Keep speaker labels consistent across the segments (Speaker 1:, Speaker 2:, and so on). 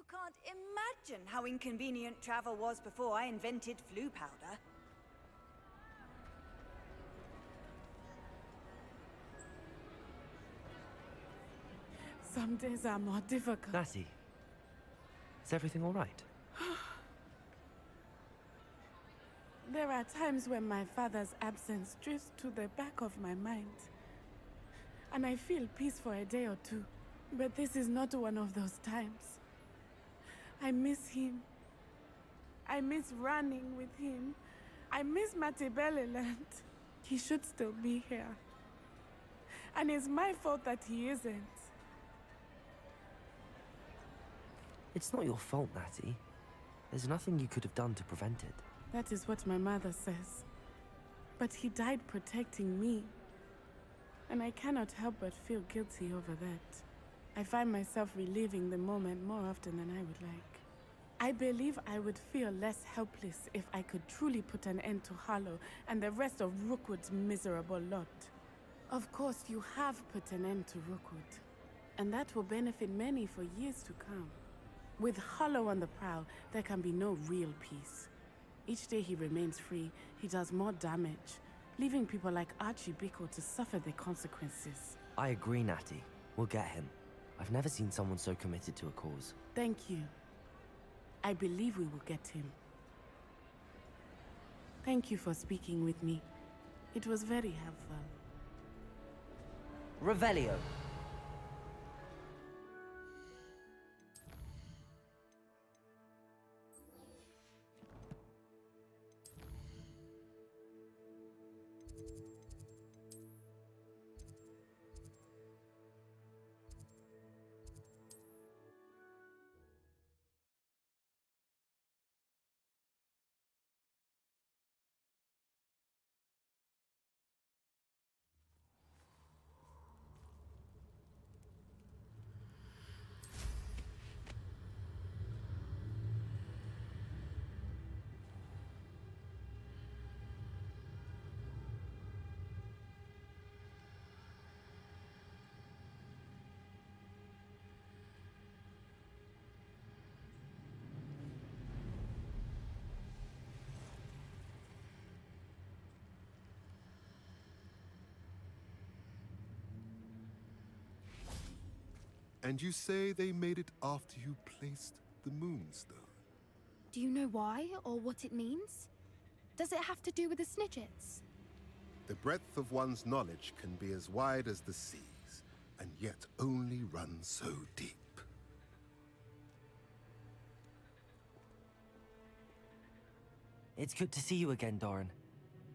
Speaker 1: can't imagine how inconvenient travel was before I invented flu powder.
Speaker 2: Some days are more difficult.
Speaker 3: Natty, is everything all right?
Speaker 2: There are times when my father's absence drifts to the back of my mind. And I feel peace for a day or two. But this is not one of those times. I miss him. I miss running with him. I miss Matibeleland. He should still be here. And it's my fault that he isn't.
Speaker 3: It's not your fault, Natty. There's nothing you could have done to prevent it.
Speaker 2: That is what my mother says. But he died protecting me. And I cannot help but feel guilty over that. I find myself reliving the moment more often than I would like. I believe I would feel less helpless if I could truly put an end to Hollow and the rest of Rookwood's miserable lot. Of course, you have put an end to Rookwood, and that will benefit many for years to come. With Hollow on the prowl, there can be no real peace. Each day he remains free, he does more damage, leaving people like Archie Bickle to suffer the consequences.
Speaker 3: I agree, Natty. We'll get him. I've never seen someone so committed to a cause.
Speaker 2: Thank you. I believe we will get him. Thank you for speaking with me. It was very helpful.
Speaker 3: Revelio.
Speaker 4: And you say they made it after you placed the Moonstone?
Speaker 5: Do you know why, or what it means? Does it have to do with the Snidgets?
Speaker 4: The breadth of one's knowledge can be as wide as the seas, and yet only run so deep.
Speaker 3: It's good to see you again, Doran.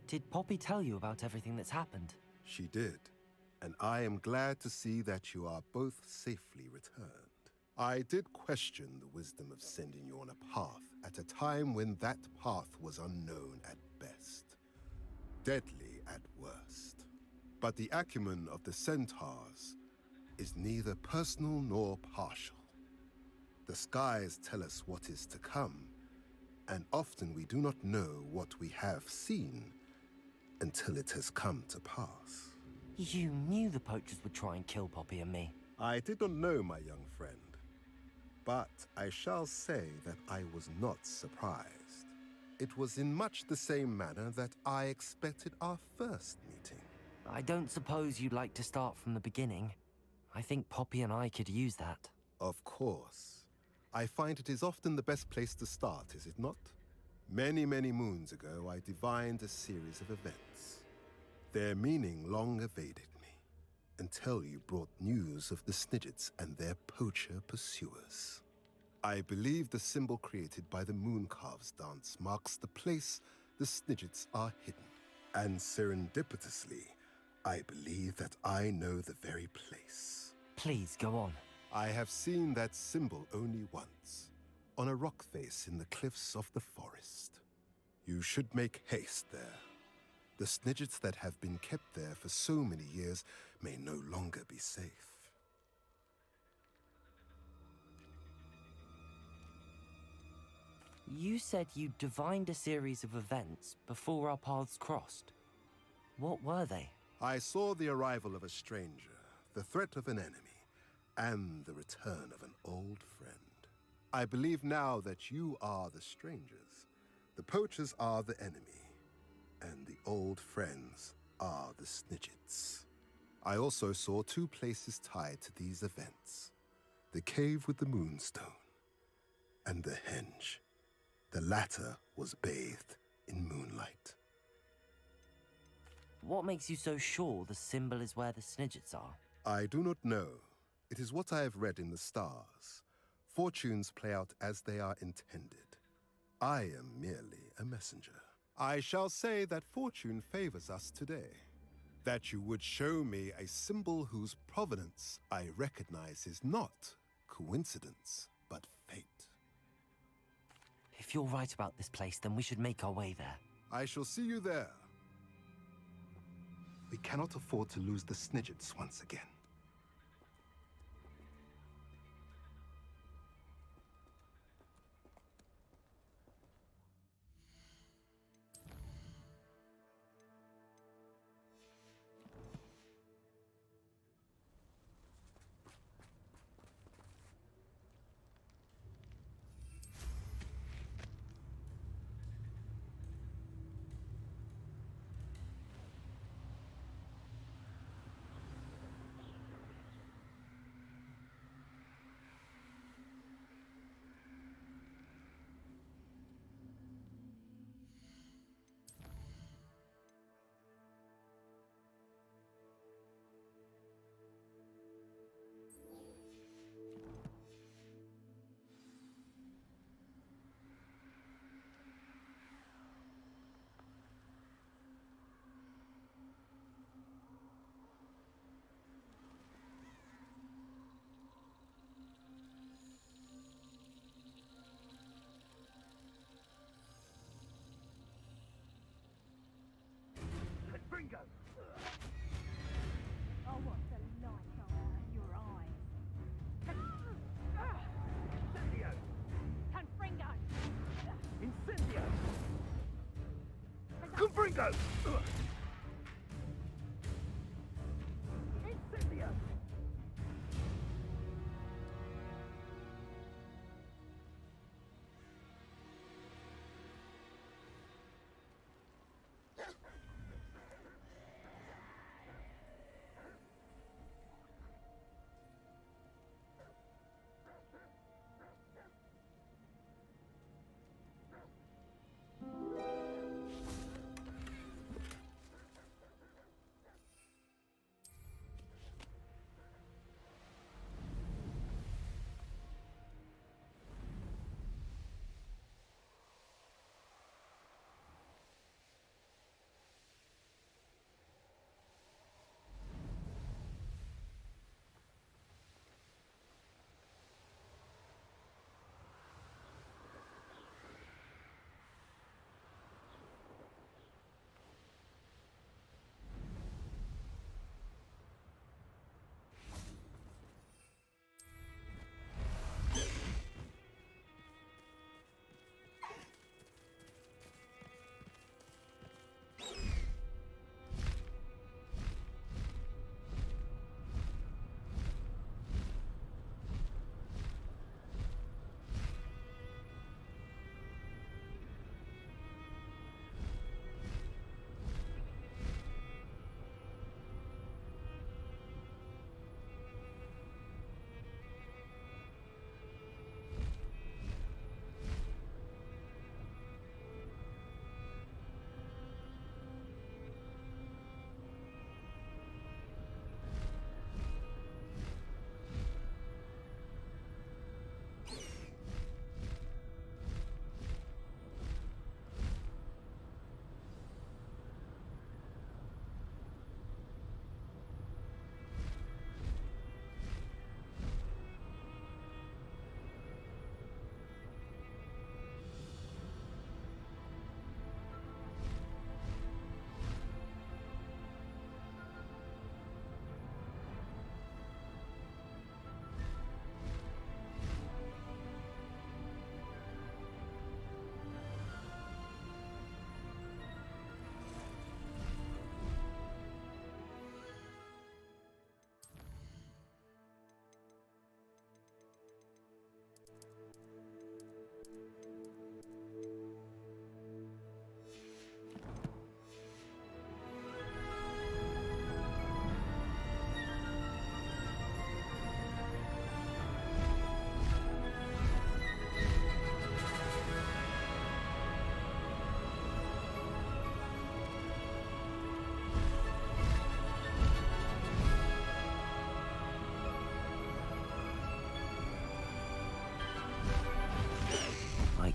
Speaker 3: Did Poppy tell you about everything that's happened?
Speaker 4: She did, and I am glad to see that you are both safely returned. I did question the wisdom of sending you on a path at a time when that path was unknown at best, deadly at worst. But the acumen of the Centaurs is neither personal nor partial. The skies tell us what is to come, and often we do not know what we have seen until it has come to pass.
Speaker 3: You knew the poachers would try and kill Poppy and me.
Speaker 4: I did not know, my young friend, but I shall say that I was not surprised. It was in much the same manner that I expected our first meeting.
Speaker 3: I don't suppose you'd like to start from the beginning. I think Poppy and I could use that.
Speaker 4: Of course. I find it is often the best place to start, is it not? Many, many moons ago, I divined a series of events. Their meaning long evaded me, until you brought news of the Snidgets and their poacher pursuers. I believe the symbol created by the Mooncalves dance marks the place the Snidgets are hidden. And serendipitously, I believe that I know the very place.
Speaker 3: Please, go on.
Speaker 4: I have seen that symbol only once, on a rock face in the cliffs of the forest. You should make haste there. The Snidgets that have been kept there for so many years may no longer be safe.
Speaker 3: You said you divined a series of events before our paths crossed. What were they?
Speaker 4: I saw the arrival of a stranger, the threat of an enemy, and the return of an old friend. I believe now that you are the strangers. The poachers are the enemy, and the old friends are the Snidgets. I also saw two places tied to these events. The cave with the moonstone, and the henge. The latter was bathed in moonlight.
Speaker 3: What makes you so sure the symbol is where the Snidgets are?
Speaker 4: I do not know. It is what I have read in the stars. Fortunes play out as they are intended. I am merely a messenger. I shall say that fortune favors us today. That you would show me a symbol whose provenance I recognize is not coincidence, but fate.
Speaker 3: If you're right about this place, then we should make our way there.
Speaker 4: I shall see you there. We cannot afford to lose the Snidgets once again.
Speaker 6: Bingo! Oh, what the light are in your eyes? Incendio! Confringo! Incendio! Confringo! Incendio!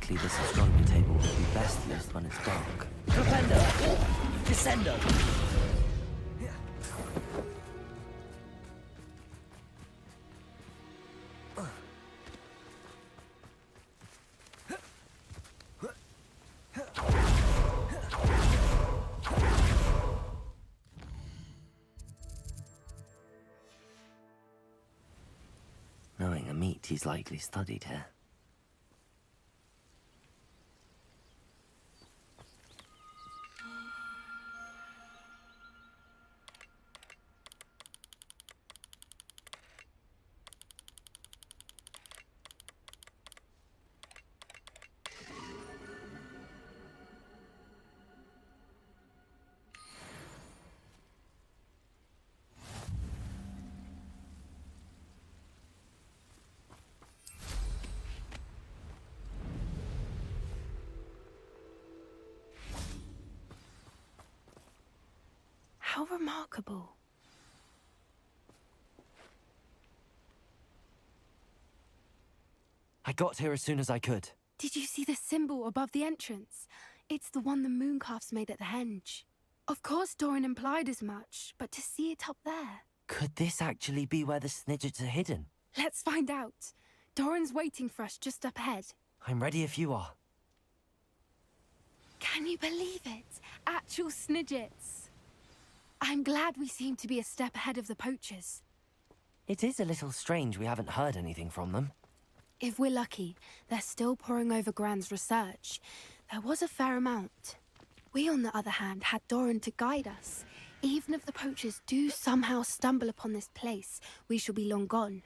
Speaker 3: likely this astronomy table will be best used when it's dark.
Speaker 7: Propendo! Descendo!
Speaker 3: Knowing a meat, he's likely studied here.
Speaker 5: How remarkable.
Speaker 3: I got here as soon as I could.
Speaker 5: Did you see the symbol above the entrance? It's the one the mooncalfs made at the henge. Of course Doran implied as much, but to see it up there...
Speaker 3: Could this actually be where the Snidgets are hidden?
Speaker 5: Let's find out. Doran's waiting for us just up ahead.
Speaker 3: I'm ready if you are.
Speaker 5: Can you believe it? Actual Snidgets. I'm glad we seem to be a step ahead of the poachers.
Speaker 3: It is a little strange we haven't heard anything from them.
Speaker 5: If we're lucky, they're still poring over Gran's research. There was a fair amount. We, on the other hand, had Doran to guide us. Even if the poachers do somehow stumble upon this place, we shall be long gone.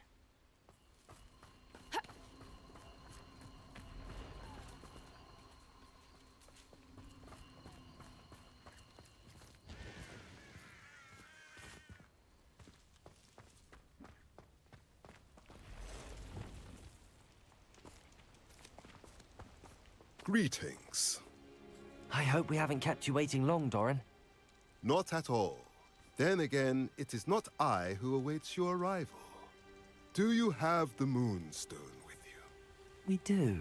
Speaker 4: Greetings.
Speaker 3: I hope we haven't kept you waiting long, Doran.
Speaker 4: Not at all. Then again, it is not I who awaits your arrival. Do you have the Moonstone with you?
Speaker 3: We do.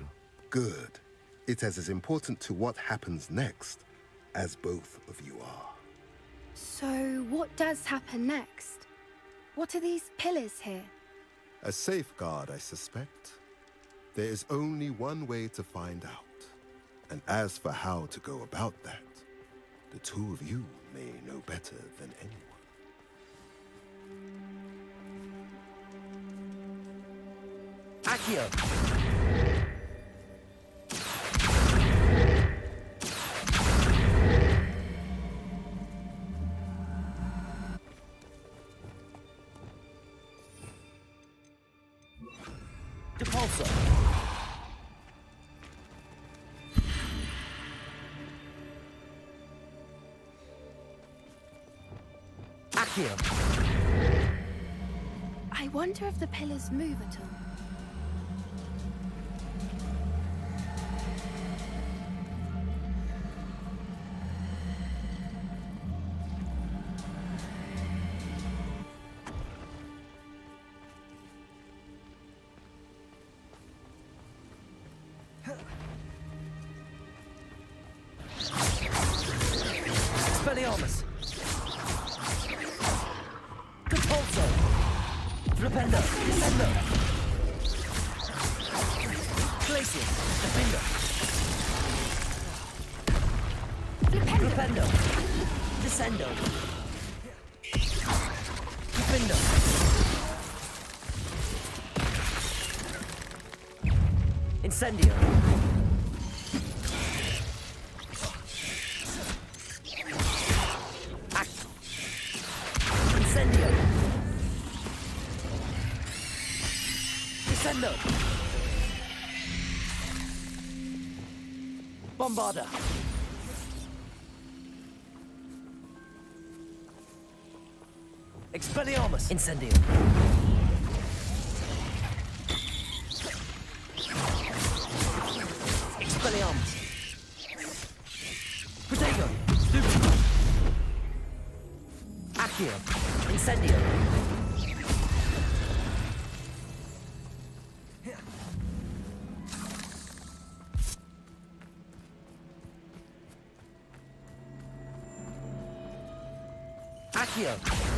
Speaker 4: Good. It is as important to what happens next as both of you are.
Speaker 5: So, what does happen next? What are these pillars here?
Speaker 4: A safeguard, I suspect. There is only one way to find out. And as for how to go about that, the two of you may know better than anyone.
Speaker 7: Accio! Depulso! Accio!
Speaker 5: I wonder if the pillars move at all.
Speaker 7: Expelliarmus! Depulso! Flipendo! Descendo! Glacius! Defendo! Flipendo! Descendo! Defendo! Incendio! Incendio! Descendo! Bombarda! Expelliarmus! Incendio! Expelliarmus! Protego! Stupid! Accio! Incendio! Accio.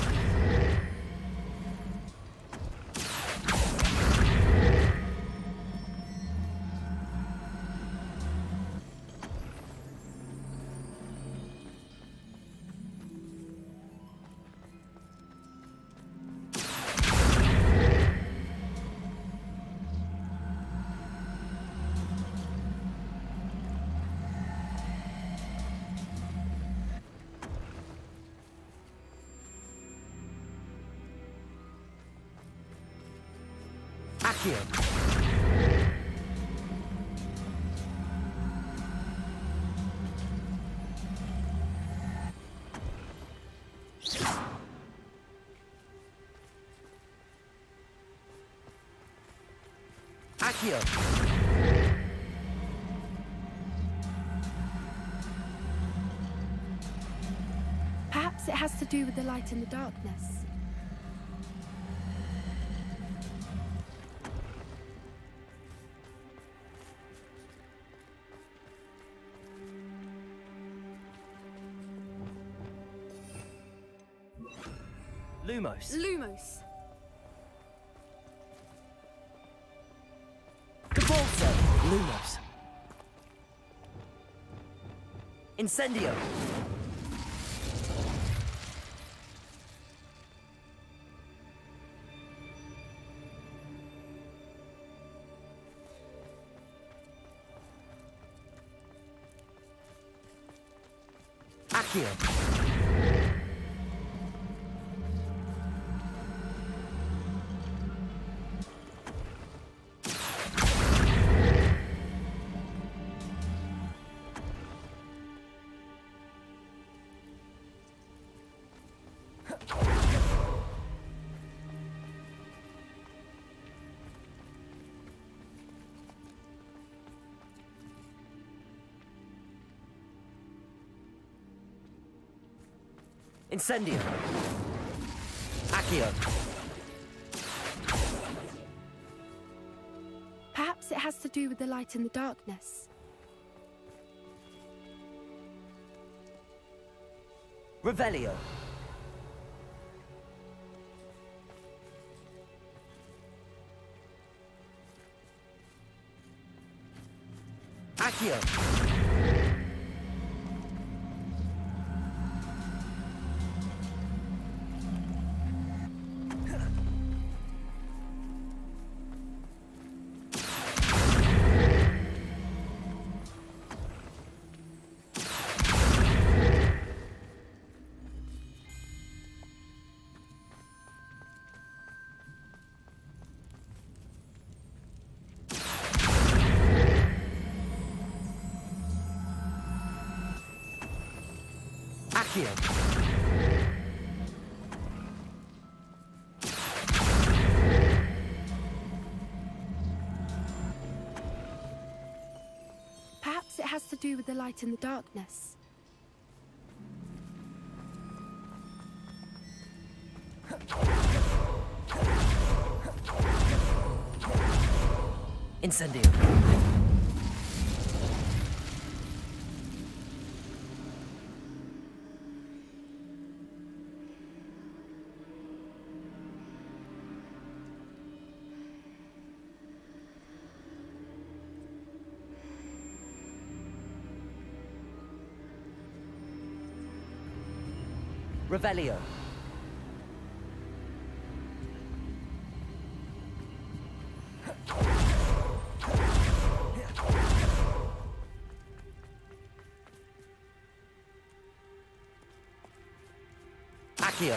Speaker 7: Accio. Accio.
Speaker 5: Perhaps it has to do with the light in the darkness.
Speaker 7: Lumos.
Speaker 5: Lumos.
Speaker 7: Cabalso. Lumos. Incendio. Accio. Incendio. Accio.
Speaker 5: Perhaps it has to do with the light in the darkness.
Speaker 7: Revelio. Accio. Accio.
Speaker 5: Perhaps it has to do with the light in the darkness.
Speaker 7: Incendio. Revelio. Accio.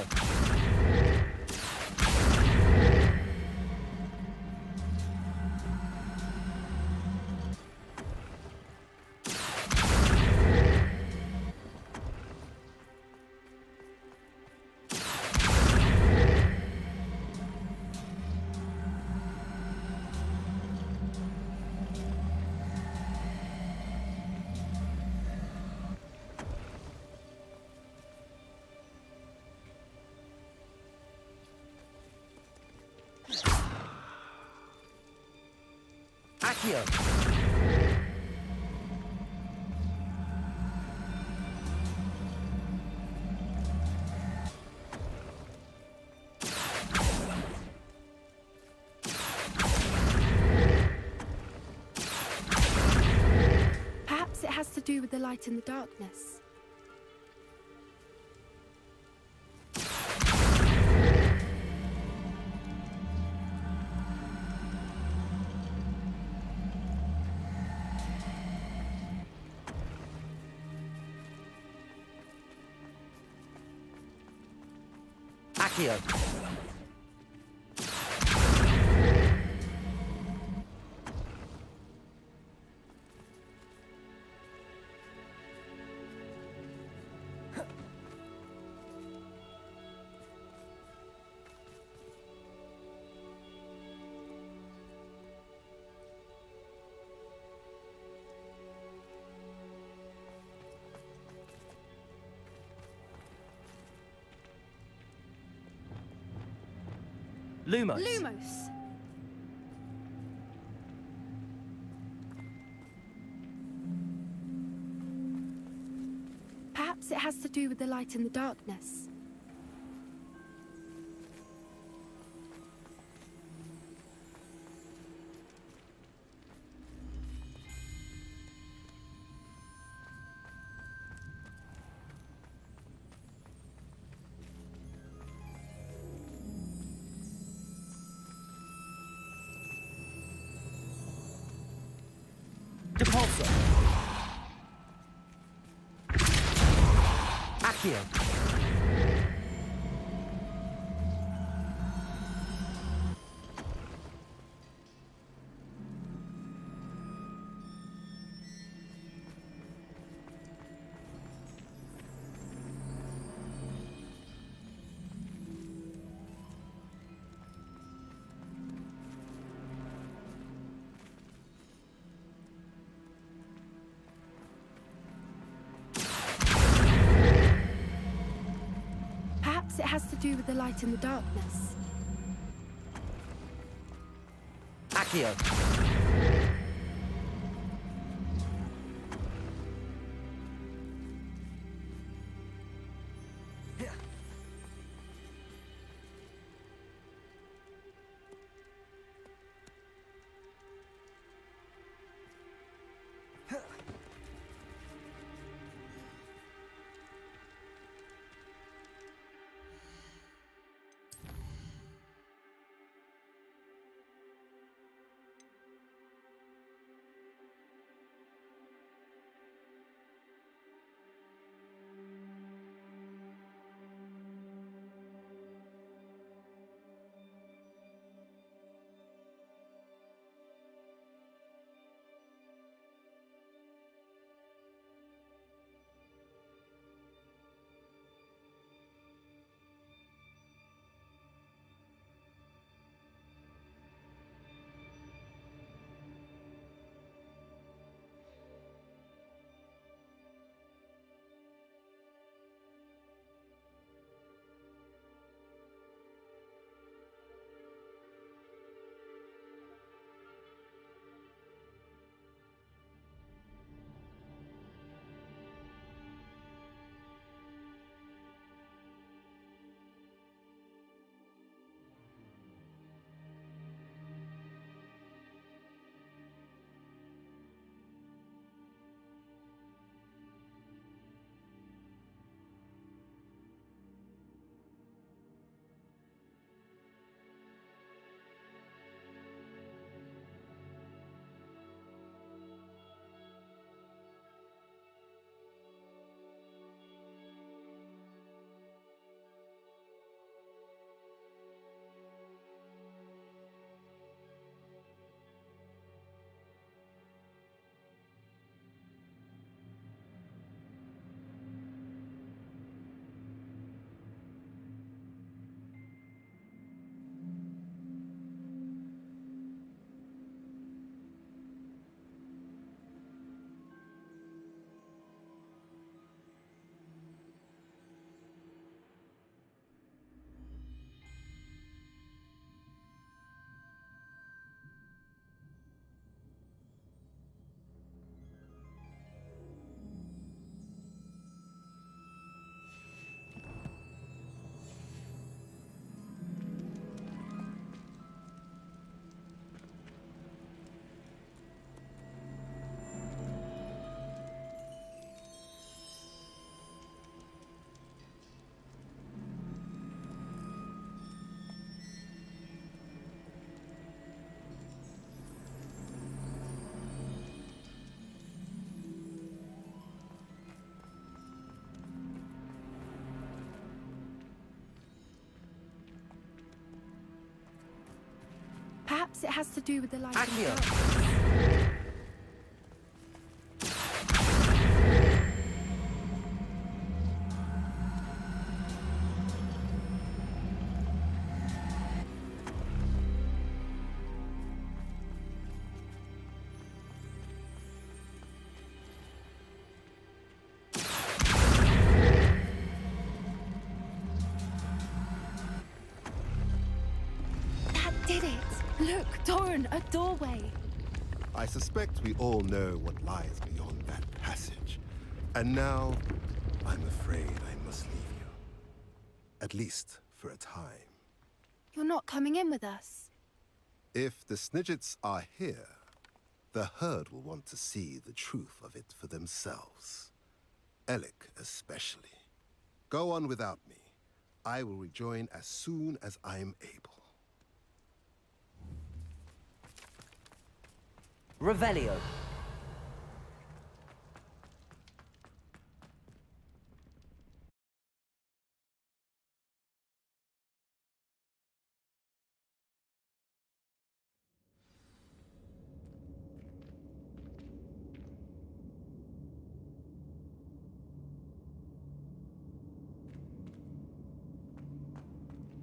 Speaker 7: Accio.
Speaker 5: with the light and the darkness.
Speaker 7: Accio.
Speaker 3: Lumos.
Speaker 5: Lumos! Perhaps it has to do with the light and the darkness.
Speaker 7: Depulso. Accio.
Speaker 5: Perhaps it has to do with the light and the darkness.
Speaker 7: Accio.
Speaker 5: Perhaps it has to do with the light.
Speaker 7: Accio.
Speaker 5: That did it! Look, Doran, a doorway.
Speaker 4: I suspect we all know what lies beyond that passage. And now, I'm afraid I must leave you. At least for a time.
Speaker 5: You're not coming in with us.
Speaker 4: If the Snidgets are here, the herd will want to see the truth of it for themselves. Alec especially. Go on without me. I will rejoin as soon as I'm able.
Speaker 7: Revelio.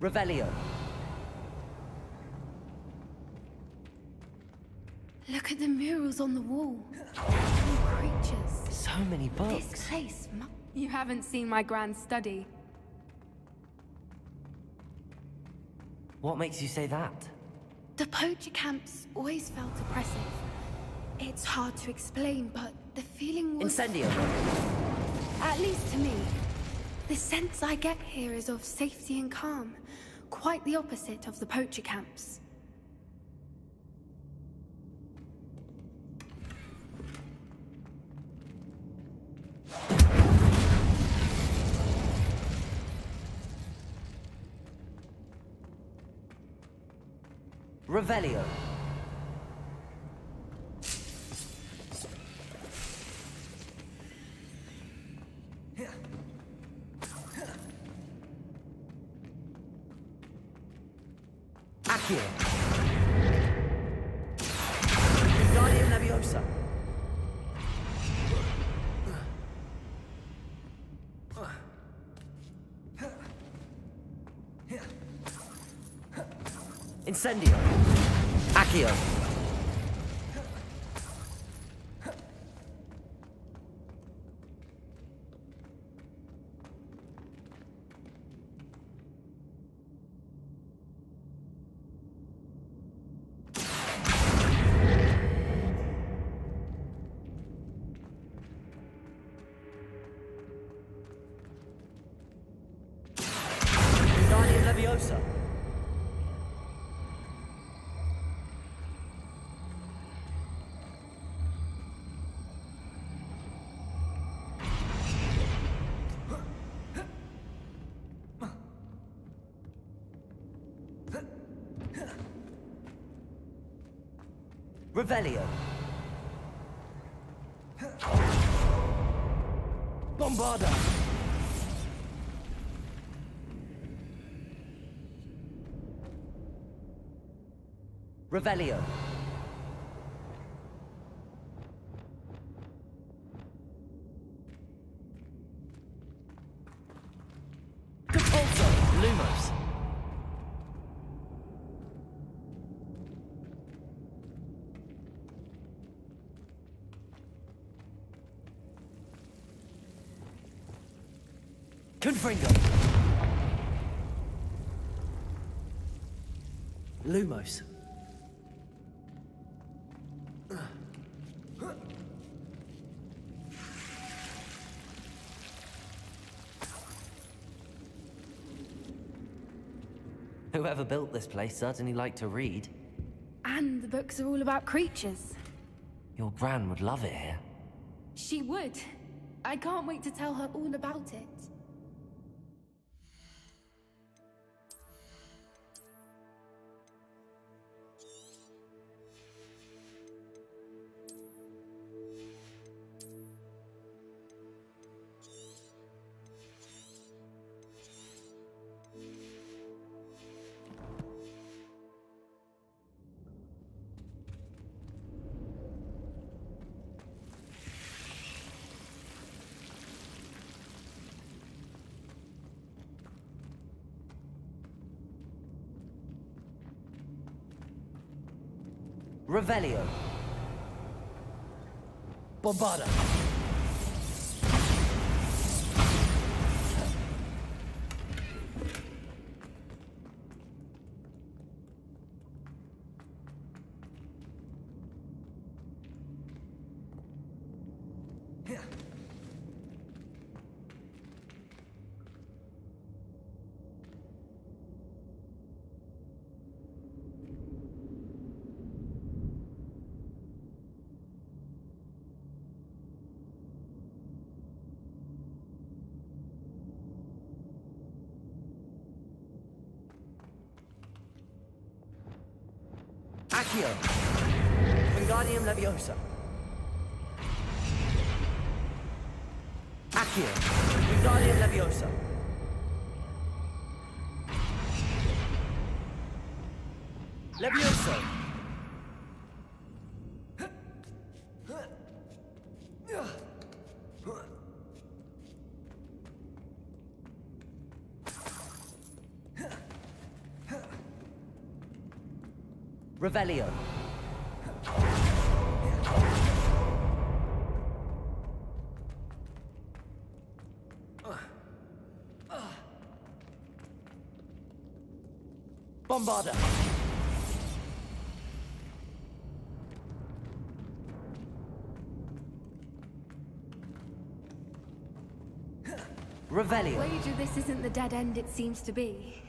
Speaker 7: Revelio.
Speaker 5: Look at the murals on the wall. New creatures.
Speaker 7: So many books.
Speaker 5: This place You haven't seen my grand study.
Speaker 3: What makes you say that?
Speaker 5: The poacher camps always felt oppressive. It's hard to explain, but the feeling was...
Speaker 7: Incendio.
Speaker 5: At least to me. The sense I get here is of safety and calm. Quite the opposite of the poacher camps.
Speaker 7: Revelio. Accio. Wingardium Leviosa. Incendio. Accio. Wingardium Leviosa. Revelio. Bombarda. Revelio. Depulso. Lumos. Confringo. Lumos. Whoever built this place certainly liked to read.
Speaker 5: And the books are all about creatures.
Speaker 3: Your gran would love it here.
Speaker 5: She would. I can't wait to tell her all about it.
Speaker 7: Revelio.
Speaker 8: Bombada.
Speaker 7: Accio. Wingardium Leviosa. Accio. Wingardium Leviosa. Levioso. Revelio.
Speaker 8: Bombada.
Speaker 7: Revelio.
Speaker 5: Wager this isn't the dead end it seems to be.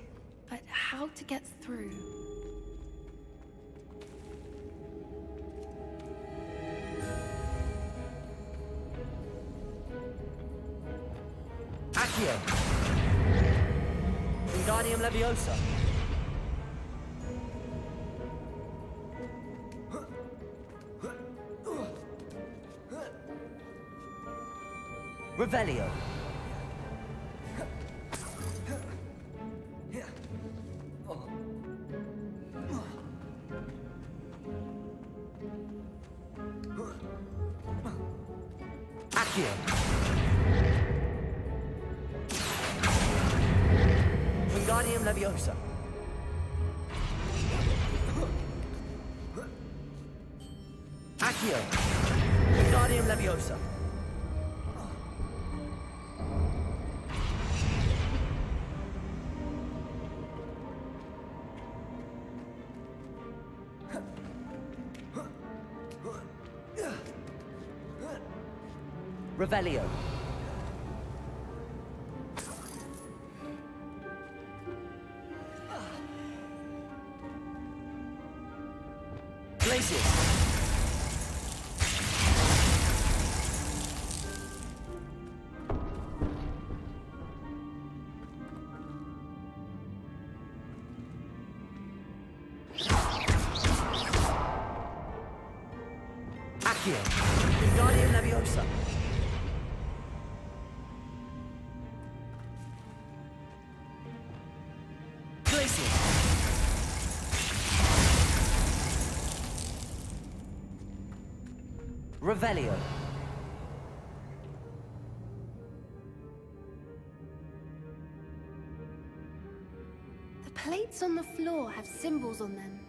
Speaker 5: But how to get through?
Speaker 7: Accio. Wingardium Leviosa. Revelio. Accio. Wingardium Leviosa. Accio. Wingardium Leviosa. Revelio. Glacius. Accio. Wingardium Leviosa. Glacius. Revelio.
Speaker 5: The plates on the floor have symbols on them.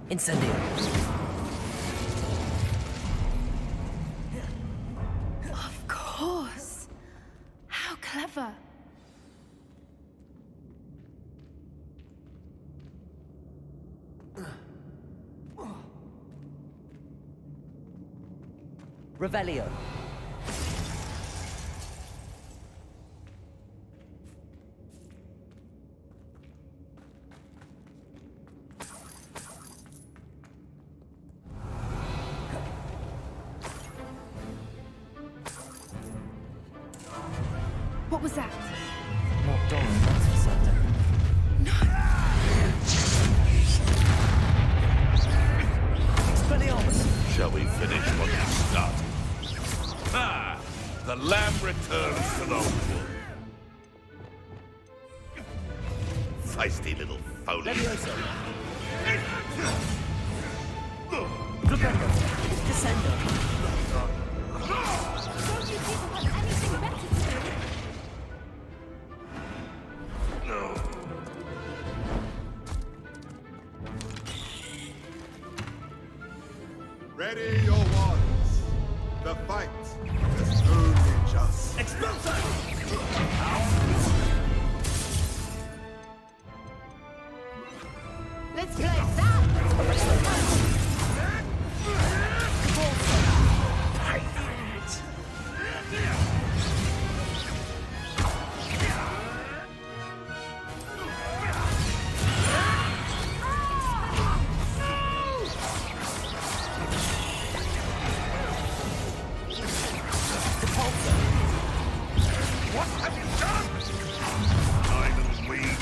Speaker 7: Incendio.
Speaker 5: Of course. How clever.
Speaker 7: Revelio.
Speaker 5: What was that?
Speaker 7: Not Doran, that's for certain.
Speaker 8: Expelliarmus.
Speaker 9: Shall we finish what we started? Ah!
Speaker 8: The lamb returns to the wood. Feisty little phony.
Speaker 6: Levioso. Flipendo. Descendo.
Speaker 5: Don't you people have anything better to do?
Speaker 8: No.
Speaker 4: Ready your wands. The fight is only just.
Speaker 6: Expulsor!
Speaker 5: Let's play that!
Speaker 8: What have you done? Idle weed.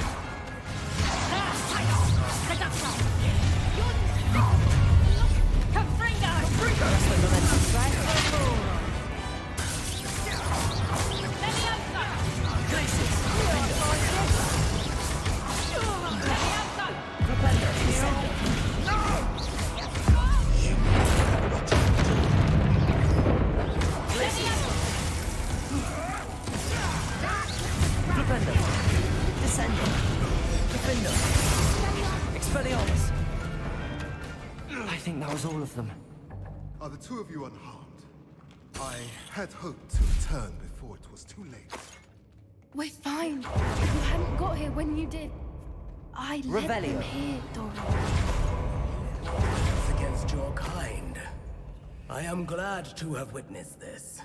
Speaker 3: I think that was all of them.
Speaker 4: Are the two of you unharmed? I had hoped to return before it was too late.
Speaker 5: We're fine. You hadn't got here when you did. I led them
Speaker 3: Revelio.
Speaker 5: here, Doran.
Speaker 9: Violence against your kind. I am glad to have witnessed this.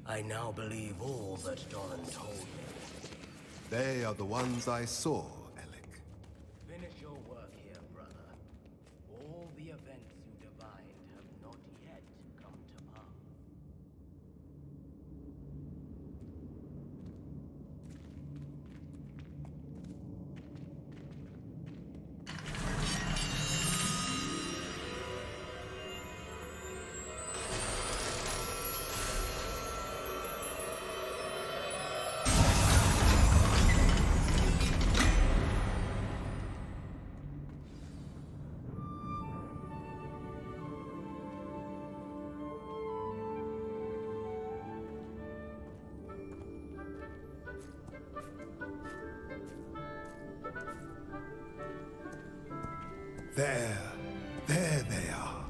Speaker 9: I now believe all that Doran told me.
Speaker 4: They are the ones I saw, Alec.
Speaker 9: Finish your work here, brother. All the events you divined have not yet come to pass.
Speaker 4: There they are.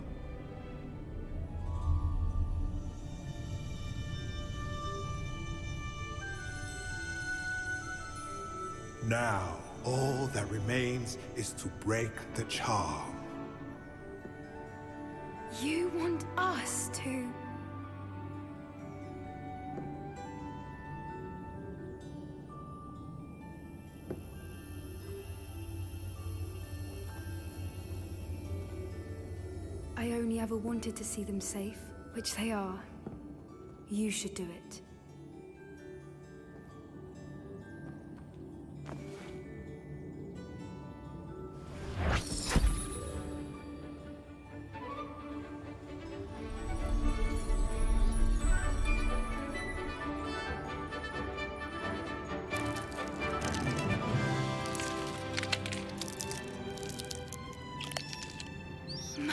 Speaker 4: Now, all that remains is to break the charm.
Speaker 5: You want us to... I only ever wanted to see them safe, which they are. You should do it.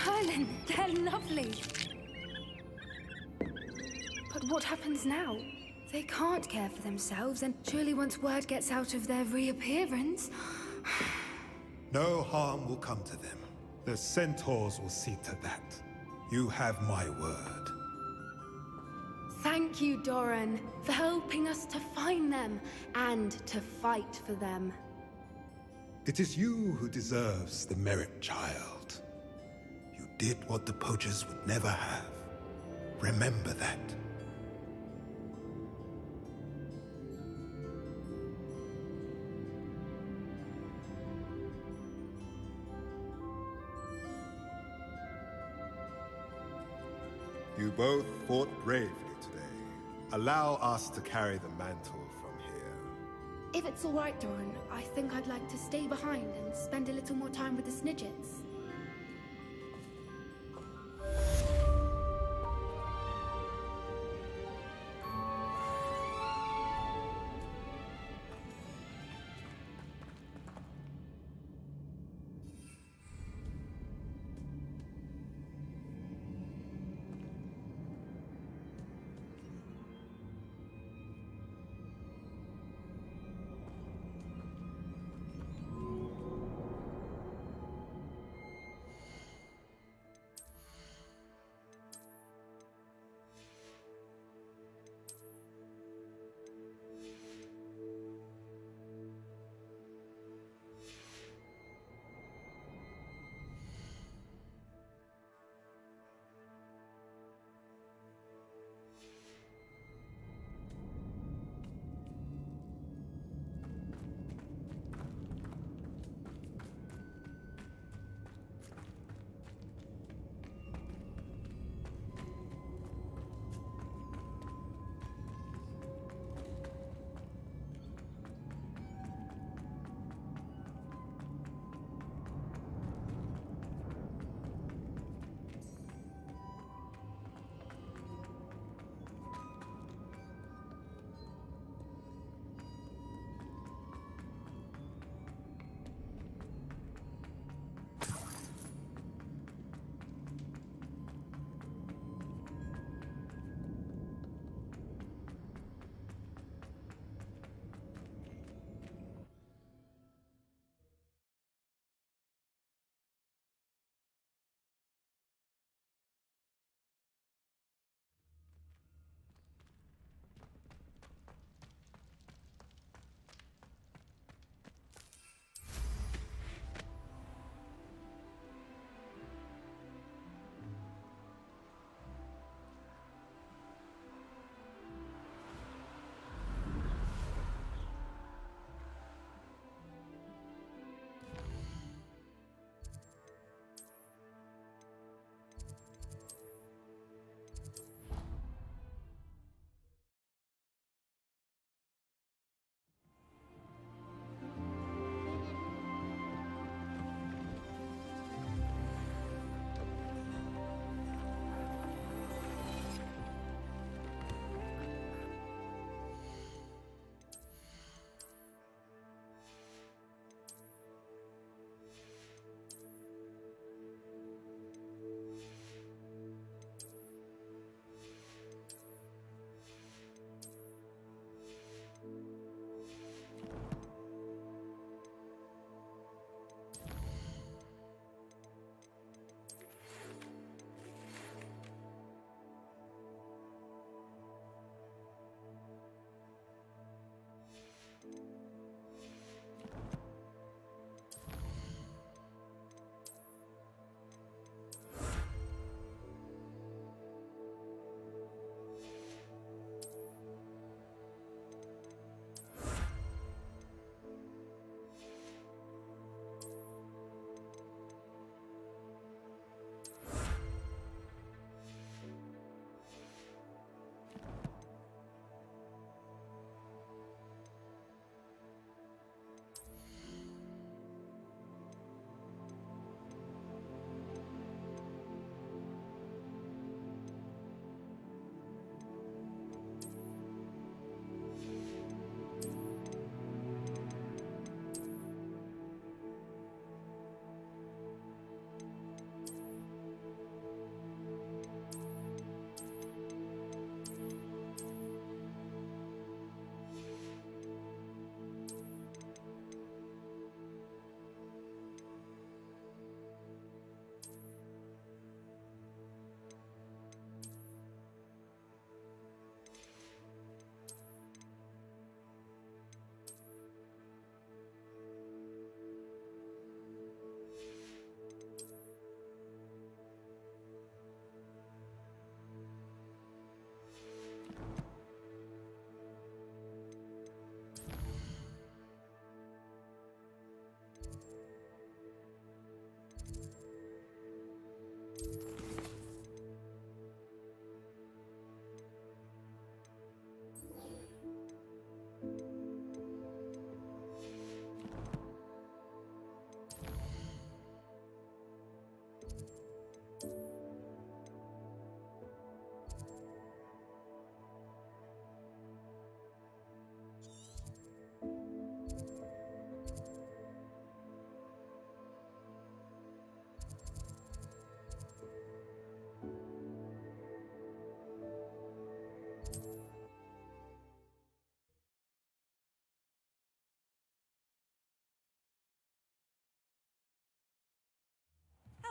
Speaker 5: Merlin, they're lovely. But what happens now? They can't care for themselves, and surely once word gets out of their reappearance...
Speaker 4: No harm will come to them. The centaurs will see to that. You have my word.
Speaker 5: Thank you, Doran, for helping us to find them, and to fight for them.
Speaker 4: It is you who deserves the merit, child. You did what the poachers would never have. Remember that. You both fought bravely today. Allow us to carry the mantle from here.
Speaker 5: If it's all right, Doran, I think I'd like to stay behind and spend a little more time with the Snidgets.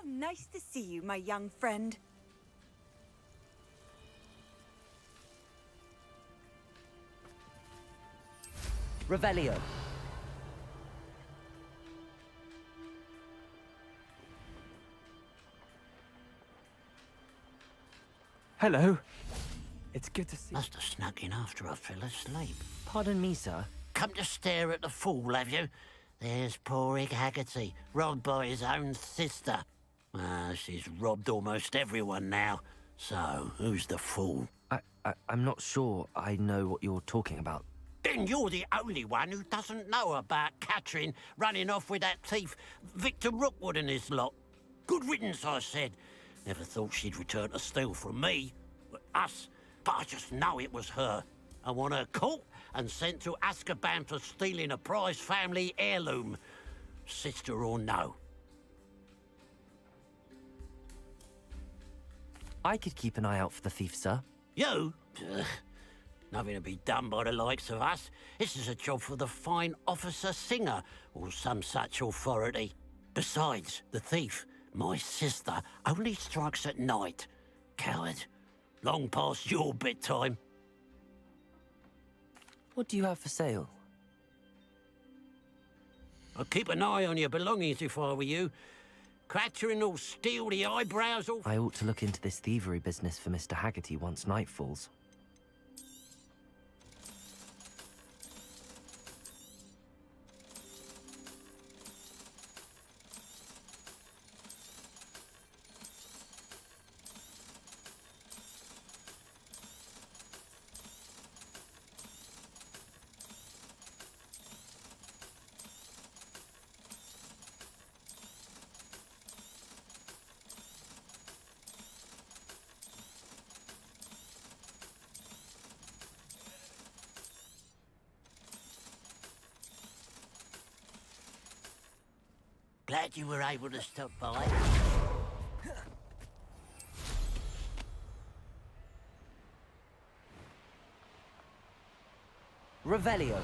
Speaker 1: Nice to see you, my young friend.
Speaker 7: Revelio.
Speaker 10: Hello. It's good to see you.
Speaker 6: Must have snuck in after I fell asleep.
Speaker 3: Pardon me, sir.
Speaker 6: Come to stare at the fool, have you? There's poor Ig Haggerty, robbed by his own sister. She's robbed almost everyone now. So, who's the fool?
Speaker 3: I'm not sure I know what you're talking about.
Speaker 6: Then you're the only one who doesn't know about Catherine running off with that thief, Victor Rookwood and his lot. Good riddance, I said. Never thought she'd return to steal from me, but us. But I just know it was her. I want her caught and sent to Azkaban for stealing a prized family heirloom. Sister or no.
Speaker 3: I could keep an eye out for the thief, sir.
Speaker 6: You? Ugh. Nothing to be done by the likes of us. This is a job for the fine officer Singer, or some such authority. Besides, the thief, my sister, only strikes at night. Coward. Long past your bedtime.
Speaker 3: What do you have for sale?
Speaker 6: I'd keep an eye on your belongings if I were you. Catherine will steal the eyebrows off.
Speaker 3: I ought to look into this thievery business for Mr. Haggerty once night falls.
Speaker 6: Glad you were able to stop by.
Speaker 7: Revelio.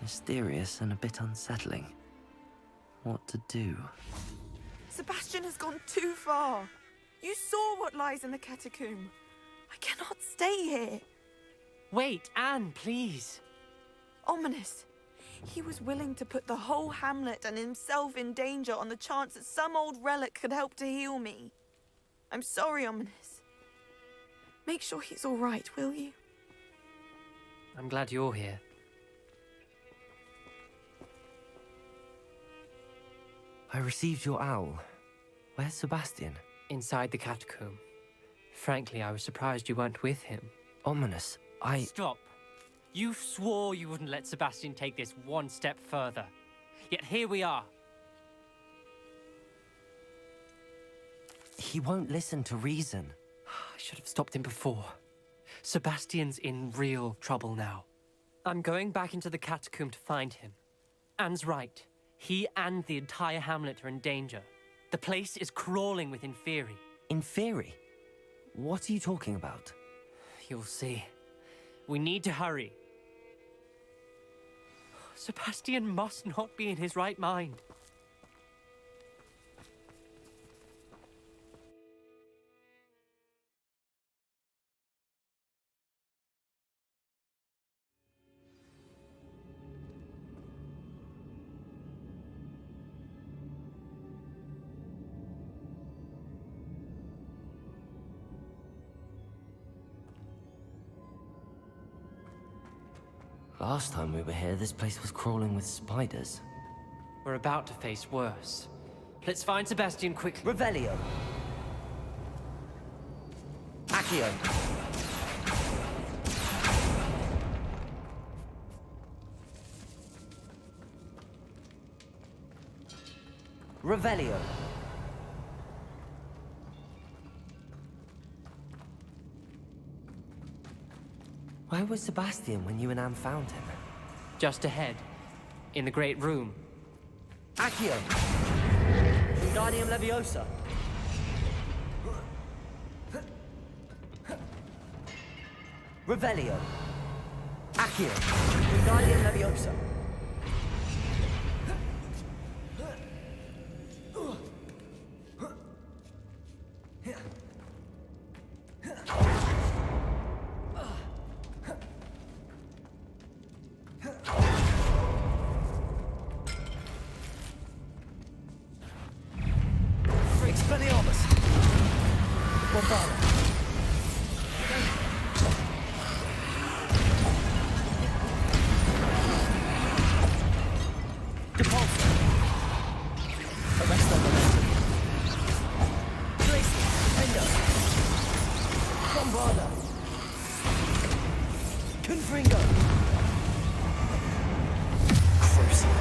Speaker 3: Mysterious and a bit unsettling. What to do?
Speaker 11: Sebastian has gone too far. You saw what lies in the catacomb. I cannot stay here.
Speaker 10: Wait, Anne, please.
Speaker 11: Ominous. He was willing to put the whole hamlet and himself in danger on the chance that some old relic could help to heal me. I'm sorry, Ominous. Make sure he's all right, will you?
Speaker 10: I'm glad you're here.
Speaker 3: I received your owl. Where's Sebastian?
Speaker 10: Inside the catacomb. Frankly, I was surprised you weren't with him.
Speaker 3: Ominous,
Speaker 10: Stop. You swore you wouldn't let Sebastian take this one step further. Yet here we are.
Speaker 3: He won't listen to reason.
Speaker 10: I should have stopped him before. Sebastian's in real trouble now. I'm going back into the catacomb to find him. Anne's right. He and the entire hamlet are in danger. The place is crawling with Inferi.
Speaker 3: Inferi? What are you talking about?
Speaker 10: You'll see. We need to hurry. Sebastian must not be in his right mind.
Speaker 3: Last time we were here, this place was crawling with spiders.
Speaker 10: We're about to face worse. Let's find Sebastian quickly.
Speaker 7: Revelio.
Speaker 3: Accio. Revelio. Where was Sebastian when you and Anne found him?
Speaker 10: Just ahead, in the Great Room.
Speaker 3: Accio. Wingardium Leviosa. Revelio. Accio. Wingardium Leviosa.
Speaker 9: Expelliarmus! Bombard! Depulso! Arrest on momentum! Glacier! Defender! Bombarda! Confringo! Crucial!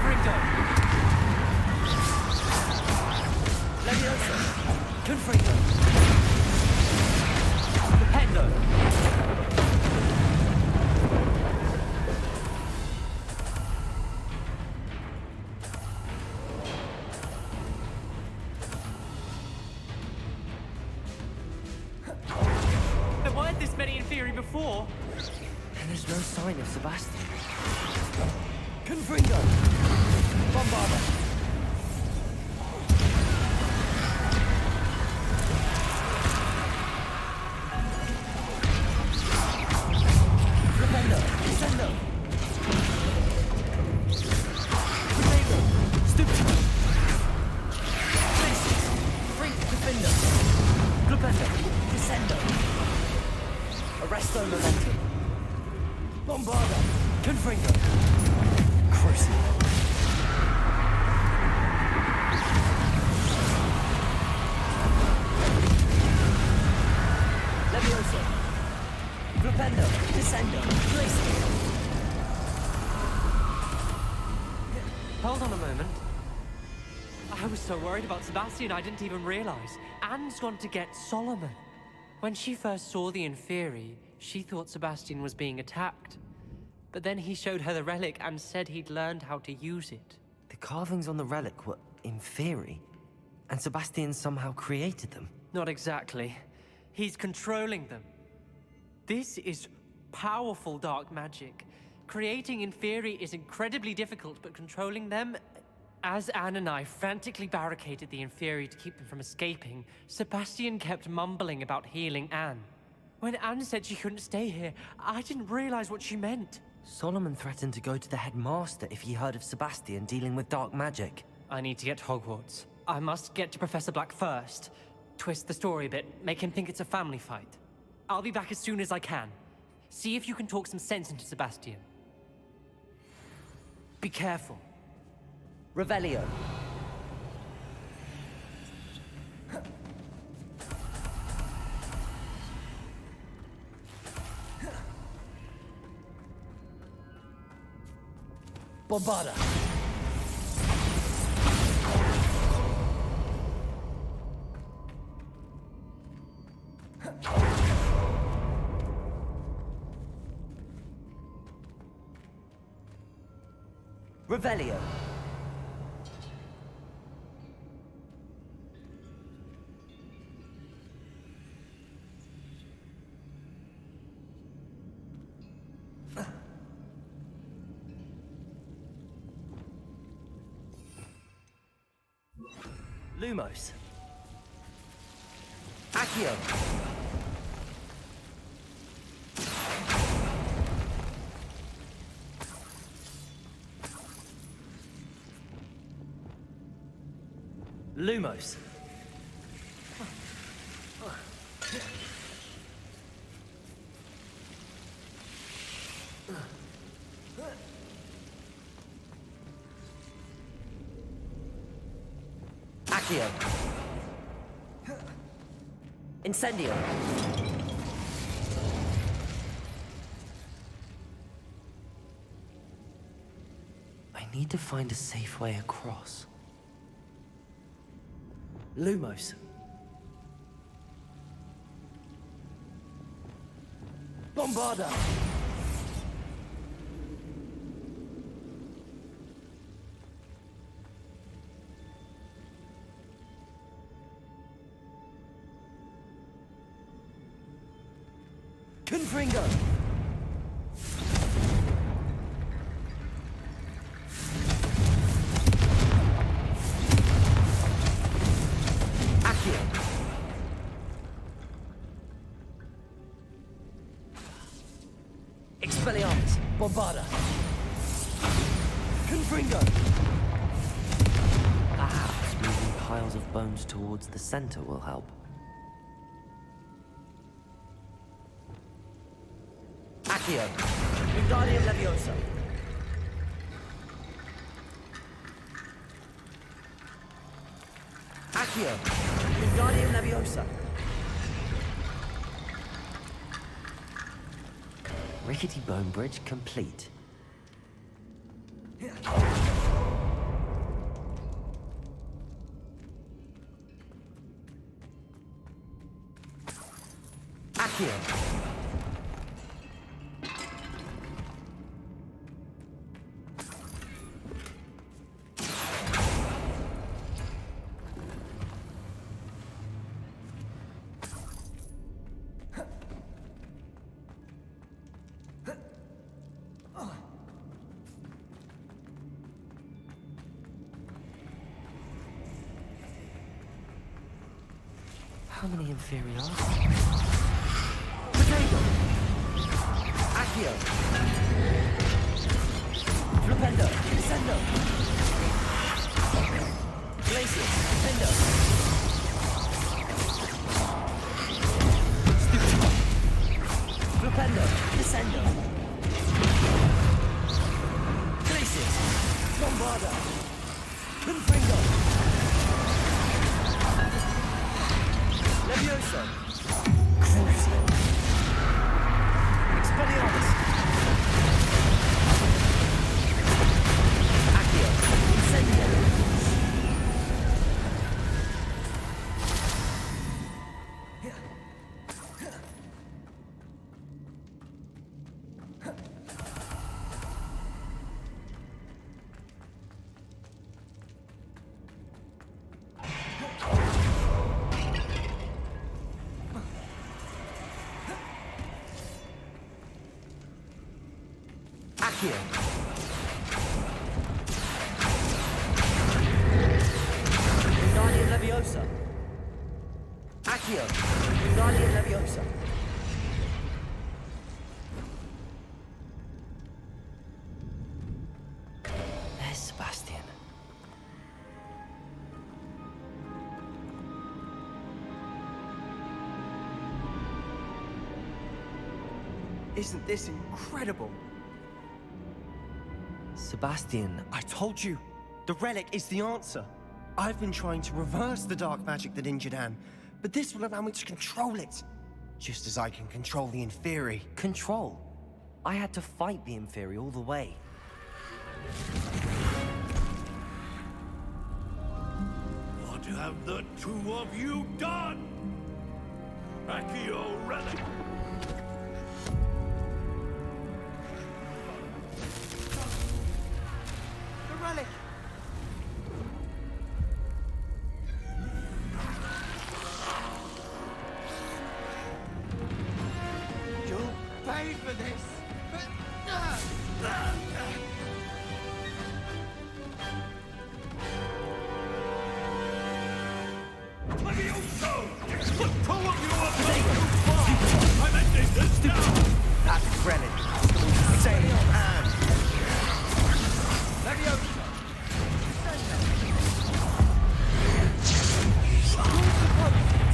Speaker 9: Ringo! Leviosa! Confringo! Dependo!
Speaker 10: There weren't this many in theory before.
Speaker 3: And there's no sign of Sebastian.
Speaker 9: Confringo! Bombarda! Defender! Descendo! Tornado! Stupid! Places! Freak! Defender! Glupendo! Descendo! Arresto momentum! Bombarda! Confringo! Crucial! Leviosa! Glupendo! Descendo! Glacier!
Speaker 10: Hold on a moment. I was so worried about Sebastian I didn't even realize. Anne's gone to get Solomon. When she first saw the Inferi, she thought Sebastian was being attacked. But then he showed her the relic and said he'd learned how to use it.
Speaker 3: The carvings on the relic were Inferi, and Sebastian somehow created them.
Speaker 10: Not exactly. He's controlling them. This is powerful dark magic. Creating Inferi is incredibly difficult, but controlling them... As Anne and I frantically barricaded the Inferi to keep them from escaping, Sebastian kept mumbling about healing Anne. When Anne said she couldn't stay here, I didn't realize what she meant.
Speaker 3: Solomon threatened to go to the headmaster if he heard of Sebastian dealing with dark magic.
Speaker 10: I need to get to Hogwarts. I must get to Professor Black first. Twist the story a bit, make him think it's a family fight. I'll be back as soon as I can. See if you can talk some sense into Sebastian. Be careful.
Speaker 3: Revelio.
Speaker 9: Bombarda!
Speaker 3: Revelio. Lumos. Accio. Lumos. Accio.
Speaker 7: Incendio! I need to find a safe way across. Lumos. Bombarda! Confringo! Accio! Expelliarmus! Bombarda! Confringo! Perhaps moving piles of bones towards the center will help. Accio! Wingardium Leviosa! Accio! Wingardium Leviosa! Rickety bone bridge complete. Accio! How many inferiors? Potato! Accio! Flipendo! Descendo! Glacius! Fendo! Stupido! Flipendo! Descendo! Glacius! Bombarda! Confringo! Levioso! Crucio! Expelliarmus! Accio! Incendio! Accio! Wingardium Leviosa! Accio! Wingardium Leviosa! There's Sebastian.
Speaker 12: Isn't this incredible?
Speaker 3: Sebastian,
Speaker 12: I told you! The relic is the answer! I've been trying to reverse the dark magic that injured Anne, but this will allow me to control it! Just as I can control the Inferi.
Speaker 3: Control? I had to fight the Inferi all the way.
Speaker 8: What have the two of you done? Accio relic!
Speaker 12: The relic! You'll pay for this!
Speaker 8: Levioso! The two of you are going too far! I'm ending this now!
Speaker 12: That relic will save Anne! Leviosa!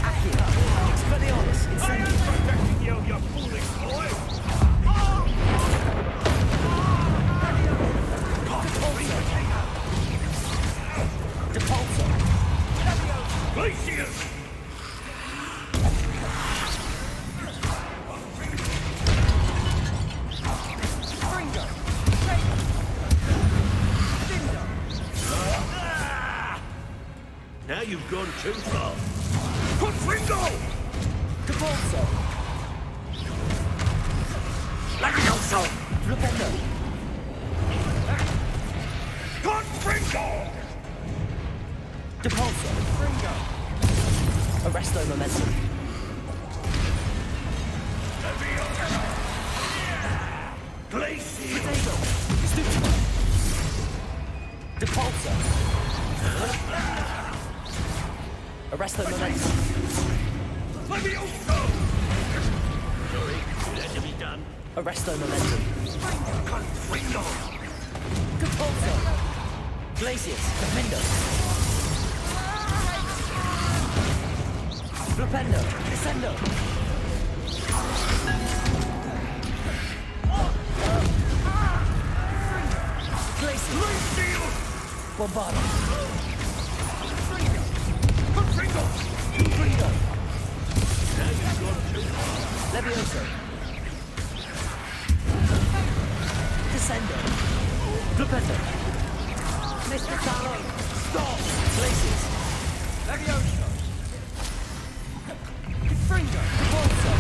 Speaker 3: Accio! Expelliarmus!
Speaker 8: I am
Speaker 3: Incendio!
Speaker 8: protecting you, you foolish boy! you've gone too far. Confringo!
Speaker 3: Cavolso!
Speaker 6: Levioso!
Speaker 3: Flipendo!
Speaker 8: Confringo!
Speaker 3: Depulso! Fringo! Arresto Momentum!
Speaker 8: Glacier!
Speaker 3: Potato! Stupido! Depulso! Arresto Momentum!
Speaker 8: Levioso! Sorry, it had to be done.
Speaker 3: Arresto Momentum!
Speaker 8: Confringo!
Speaker 3: Depulso! Glacius! Defendo! Flipendo! Descendo!
Speaker 8: Glacier!
Speaker 3: Bombardo!
Speaker 8: Confringo!
Speaker 3: Fringo!
Speaker 8: Now you've gone too far.
Speaker 3: Levioso! Descendo! Flipendo! Mr. Talon! Stop! Glacius! Levioso! Fringo! Cavolso!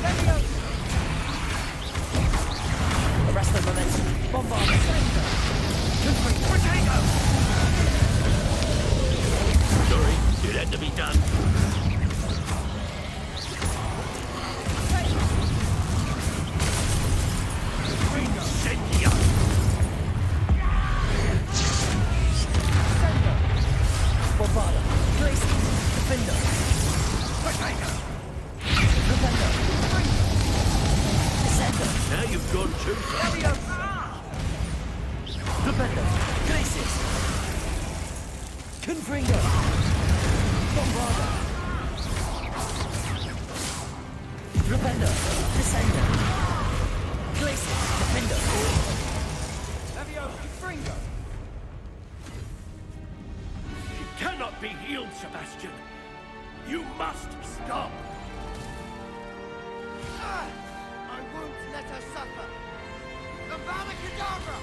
Speaker 3: Levioso! Arresto Momentum! Bombardo!
Speaker 8: Potato! Sorry, it had to be done. Incendio!
Speaker 3: Bombardo! Glacius! Defendo!
Speaker 8: Potato!
Speaker 3: Flipendo! Descendo!
Speaker 8: Now you've gone too far.
Speaker 3: Flipendo! Glacius! Confringo! Bombardo! Flipendo! Descendo! Glacius! Defendo! Confringo!
Speaker 8: She cannot be healed, Sebastian. You must stop.
Speaker 13: I won't let her suffer. AVADA KEDAVRA!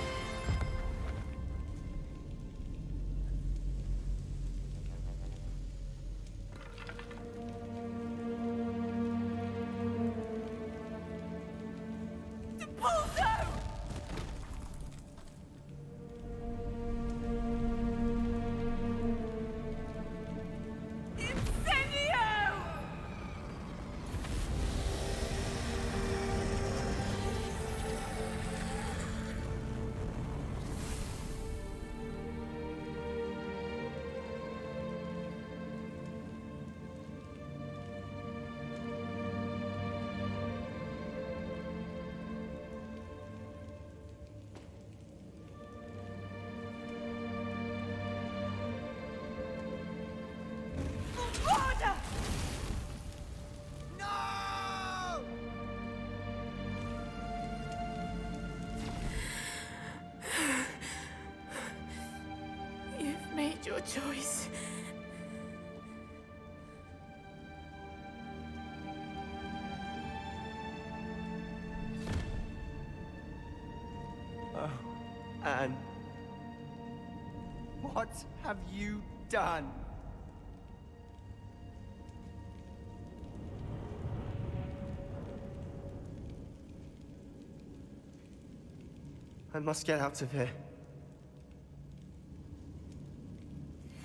Speaker 2: Your choice.
Speaker 12: Oh, Anne. What have you done? I must get out of here.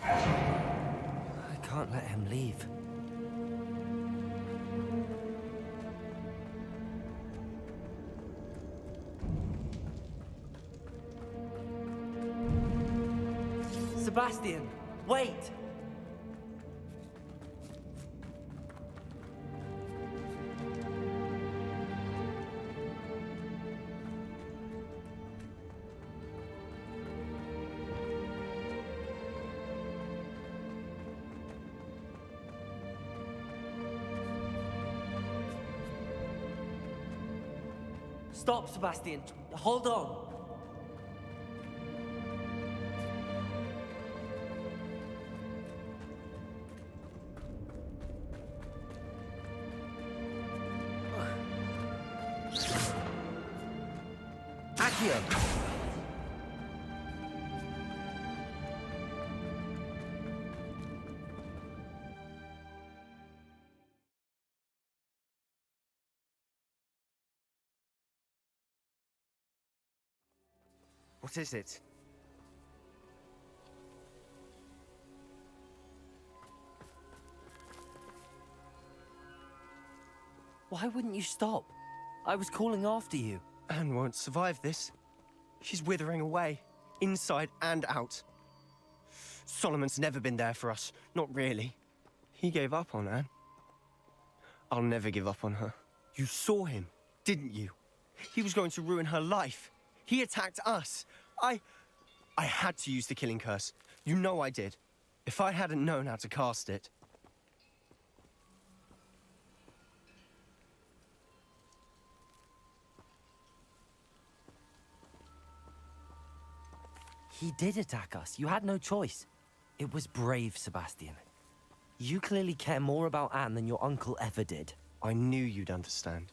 Speaker 3: I can't let him leave. Sebastian, wait! Stop, Sebastian. Hold on. Accio.
Speaker 12: What is it?
Speaker 3: Why wouldn't you stop? I was calling after you.
Speaker 12: Anne won't survive this. She's withering away, inside and out. Solomon's never been there for us, not really. He gave up on Anne. I'll never give up on her. You saw him, didn't you? He was going to ruin her life. He attacked us. I had to use the killing curse. You know I did. If I hadn't known how to cast it...
Speaker 3: He did attack us. You had no choice. It was brave, Sebastian. You clearly care more about Anne than your uncle ever did.
Speaker 12: I knew you'd understand.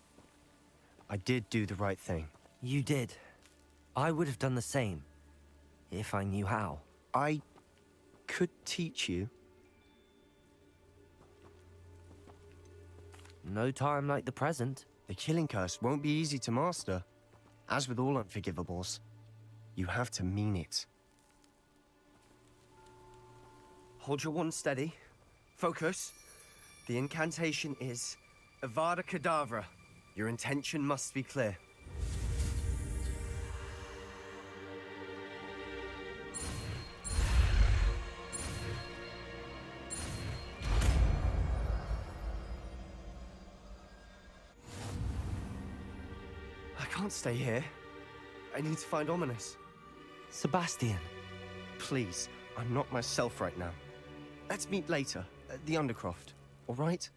Speaker 12: I did do the right thing.
Speaker 3: You did. I would have done the same, if I knew how.
Speaker 12: I could teach you.
Speaker 3: No time like the present.
Speaker 12: The killing curse won't be easy to master. As with all unforgivables, you have to mean it. Hold your wand steady. Focus. The incantation is AVADA KEDAVRA. Your intention must be clear. I can't stay here. I need to find Ominous.
Speaker 3: Sebastian.
Speaker 12: Please, I'm not myself right now. Let's meet later, at the Undercroft, all right?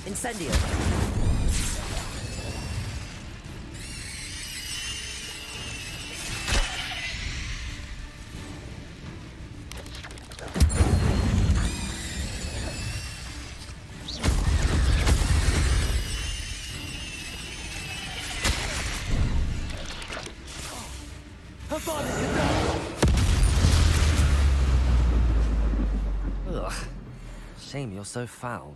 Speaker 3: Incendio. Ugh. Shame you're so foul.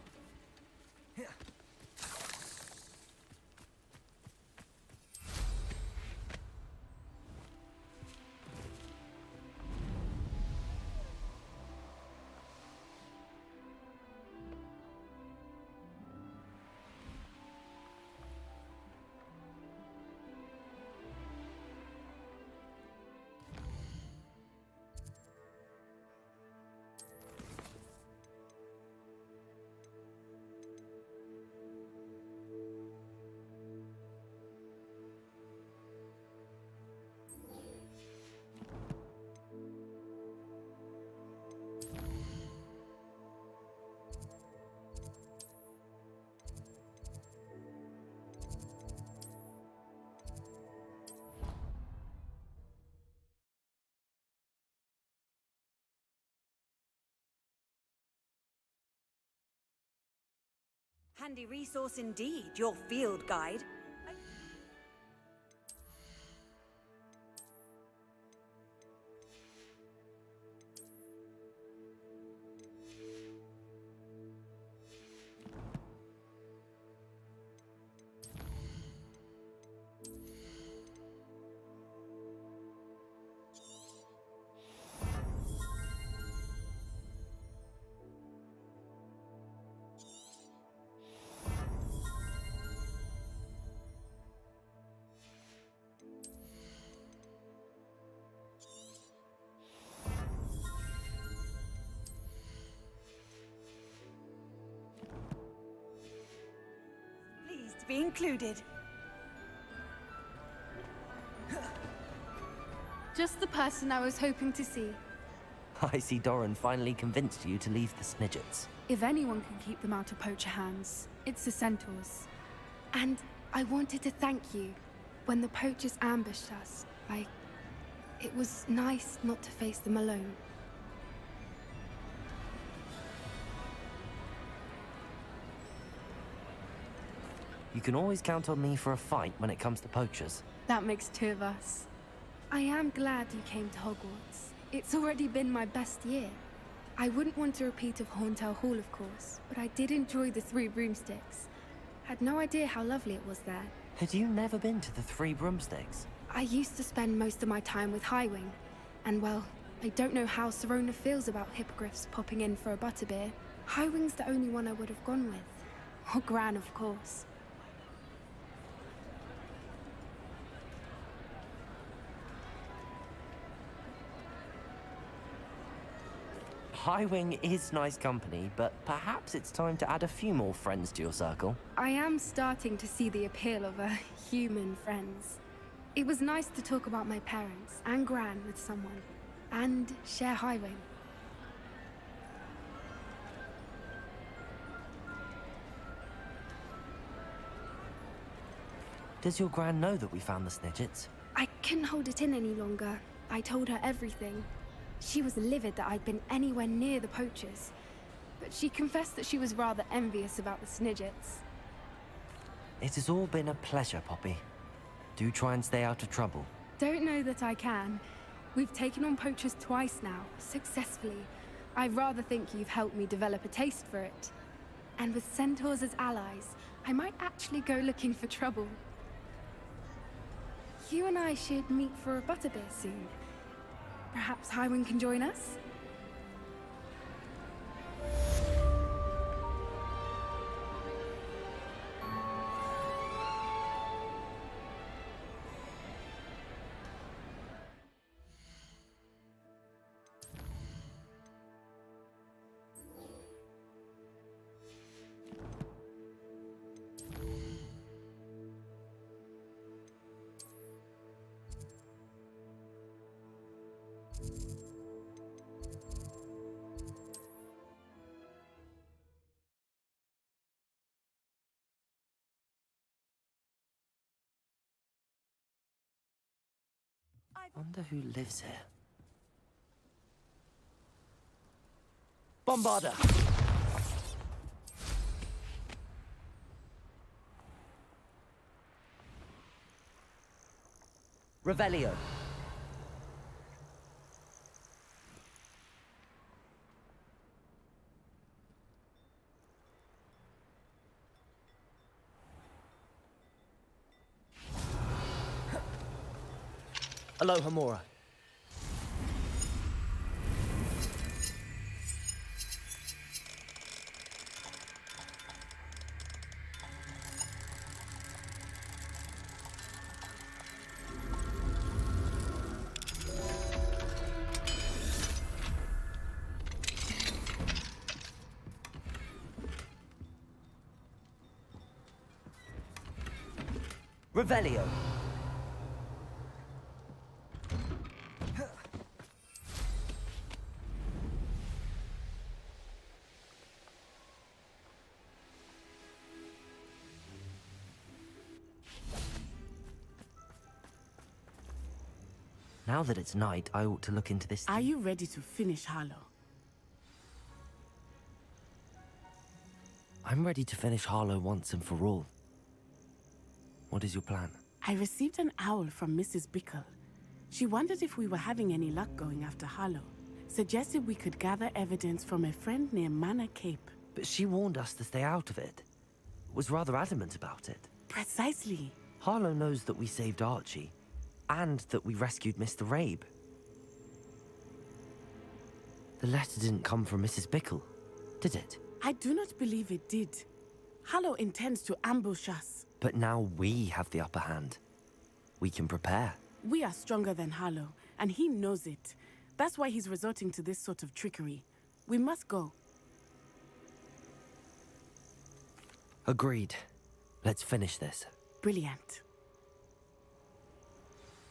Speaker 1: Handy resource indeed, your field guide. be included.
Speaker 5: Just the person I was hoping to see.
Speaker 3: I see Doran finally convinced you to leave the Snidgets.
Speaker 5: If anyone can keep them out of poacher hands, it's the centaurs. And I wanted to thank you. When the poachers ambushed us, it was nice not to face them alone.
Speaker 3: You can always count on me for a fight when it comes to poachers.
Speaker 5: That makes two of us. I am glad you came to Hogwarts. It's already been my best year. I wouldn't want a repeat of Horntail Hall, of course, but I did enjoy the Three Broomsticks. Had no idea how lovely it was there.
Speaker 3: Had you never been to the Three Broomsticks?
Speaker 5: I used to spend most of my time with Highwing, and well, I don't know how Serona feels about hippogriffs popping in for a butterbeer. Highwing's the only one I would have gone with. Or Gran, of course.
Speaker 3: Highwing is nice company, but perhaps it's time to add a few more friends to your circle.
Speaker 5: I am starting to see the appeal of human friends. It was nice to talk about my parents and Gran with someone, and share Highwing.
Speaker 3: Does your Gran know that we found the Snidgets?
Speaker 5: I couldn't hold it in any longer. I told her everything. She was livid that I'd been anywhere near the poachers, but she confessed that she was rather envious about the Snidgets.
Speaker 3: It has all been a pleasure, Poppy. Do try and stay out of trouble.
Speaker 5: Don't know that I can. We've taken on poachers twice now, successfully. I rather think you've helped me develop a taste for it. And with centaurs as allies, I might actually go looking for trouble. You and I should meet for a butterbeer soon. Perhaps Highwing can join us?
Speaker 3: Wonder who lives here. Bombarda! Revelio. Aloha Mora. Revelio. Now that it's night, I ought to look into this.
Speaker 2: Are you ready to finish Harlow?
Speaker 3: I'm ready to finish Harlow once and for all. What is your plan?
Speaker 2: I received an owl from Mrs. Bickle. She wondered if we were having any luck going after Harlow. Suggested we could gather evidence from a friend near Manor Cape.
Speaker 3: But she warned us to stay out of it. Was rather adamant about it.
Speaker 2: Precisely.
Speaker 3: Harlow knows that we saved Archie, and that we rescued Mr. Rabe. The letter didn't come from Mrs. Bickle, did it?
Speaker 2: I do not believe it did. Harlow intends to ambush us.
Speaker 3: But now we have the upper hand. We can prepare.
Speaker 2: We are stronger than Harlow, and he knows it. That's why he's resorting to this sort of trickery. We must go.
Speaker 3: Agreed. Let's finish this.
Speaker 2: Brilliant.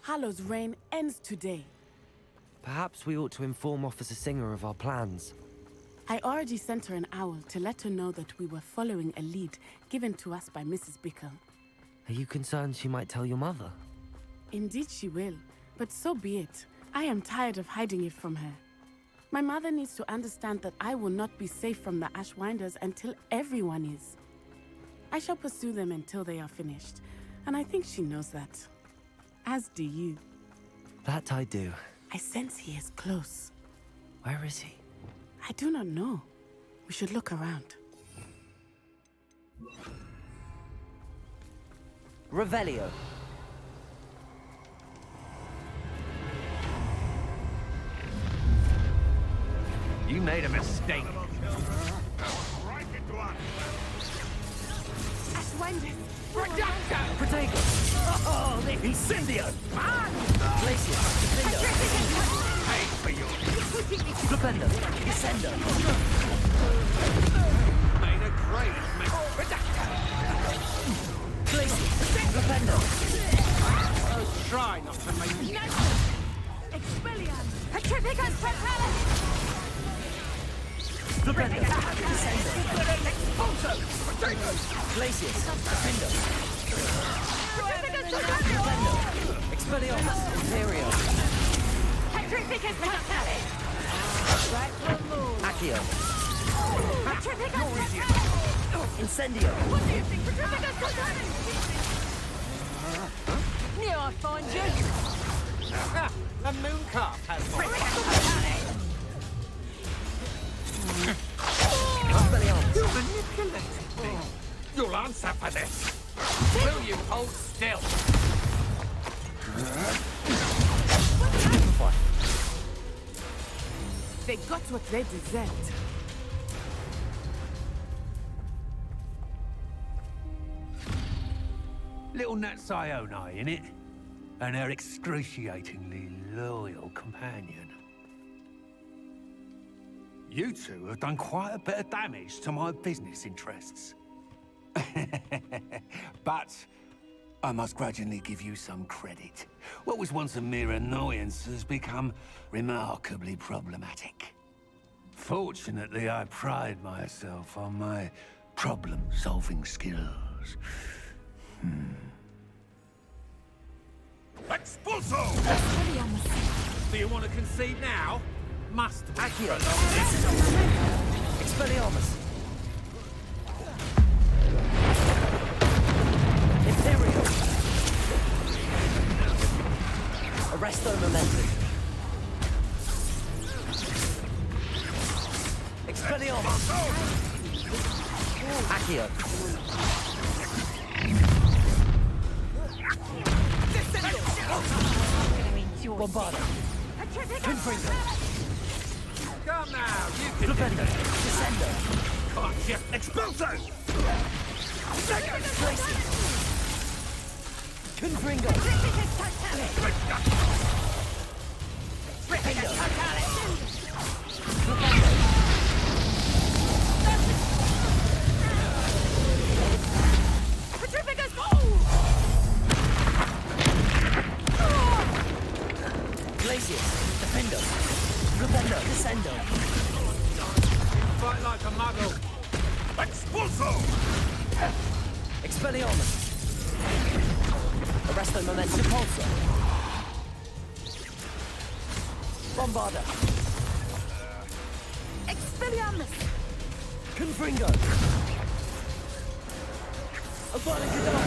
Speaker 2: Hallow's reign ends today.
Speaker 3: Perhaps we ought to inform Officer Singer of our plans.
Speaker 2: I already sent her an owl to let her know that we were following a lead given to us by Mrs. Bickle.
Speaker 3: Are you concerned she might tell your mother?
Speaker 2: Indeed she will, but so be it. I am tired of hiding it from her. My mother needs to understand that I will not be safe from the Ashwinders until everyone is. I shall pursue them until they are finished, and I think she knows that. As do you.
Speaker 3: That I do.
Speaker 2: I sense he is close.
Speaker 3: Where is he?
Speaker 2: I do not know. We should look around.
Speaker 3: Revelio.
Speaker 8: You made a mistake.
Speaker 2: Ashwinders!
Speaker 8: Reducto!
Speaker 3: Protego!
Speaker 8: Oh, the Incendio! Man!
Speaker 3: Glacier! Defender!
Speaker 8: Pay for you!
Speaker 3: Flipendo! Descender!
Speaker 8: Made a great mistake. Reducto!
Speaker 3: Glacier! Flipendo!
Speaker 8: Oh, try not to make me...
Speaker 2: Expelliarm!
Speaker 5: Petrificus Petralis!
Speaker 3: Flipendo! Descender!
Speaker 8: Expulso! Potatoes!
Speaker 3: Glacier! Defender!
Speaker 5: Petrificus
Speaker 3: Flipendo! Expelliarmus! Imperio!
Speaker 5: Petrificus Petralis!
Speaker 3: Accio!
Speaker 5: Petrificus Petralis!
Speaker 3: Incendio!
Speaker 5: What do you think? Petrificus Petralis! Knew I'd find you!
Speaker 8: Ah, a moon calf has one.
Speaker 3: Expelliarmus!
Speaker 8: You manipulated me. You'll answer for this. Will you hold still?
Speaker 2: They got what they deserved.
Speaker 8: Little Nat Sioni, innit? And her excruciatingly loyal companion. You two have done quite a bit of damage to my business interests. But I must grudgingly give you some credit. What was once a mere annoyance has become remarkably problematic. Fortunately, I pride myself on my problem-solving skills. Expulso! Do you want to concede now? Must we?
Speaker 3: Accio! Expelliarmus! Imperio! Arresto Momentum! Expelliarmus! Accio! Bombarda! Confringo!
Speaker 8: Come now, you can...
Speaker 3: Flipendo! Descendo!
Speaker 8: Can't you? Expulso!
Speaker 3: Glacier! Confringo! Flipendo! Glacier! Defendo! Flipendo! Descendo!
Speaker 8: Fight like a muggle! Expulso!
Speaker 3: Expelliarmus! Arresto Momentum! Repulsor! Bombarda!
Speaker 5: Expelliarmus!
Speaker 3: Confringo! AVADA KEDAVRA!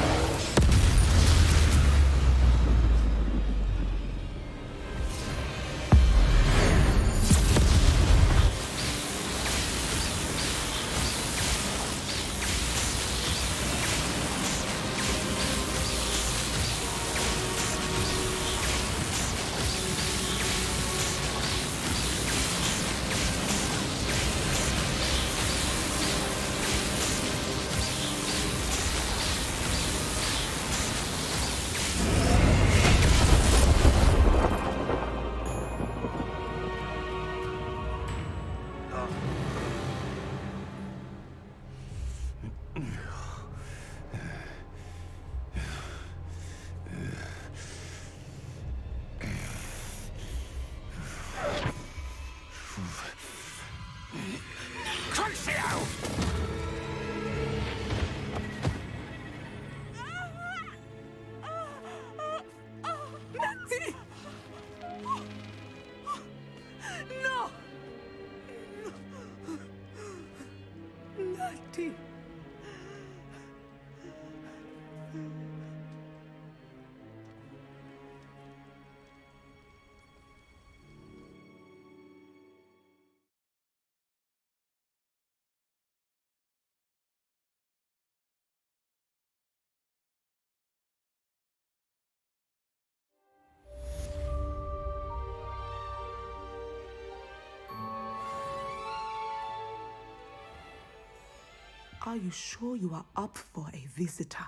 Speaker 14: Are you sure you are up for a visitor?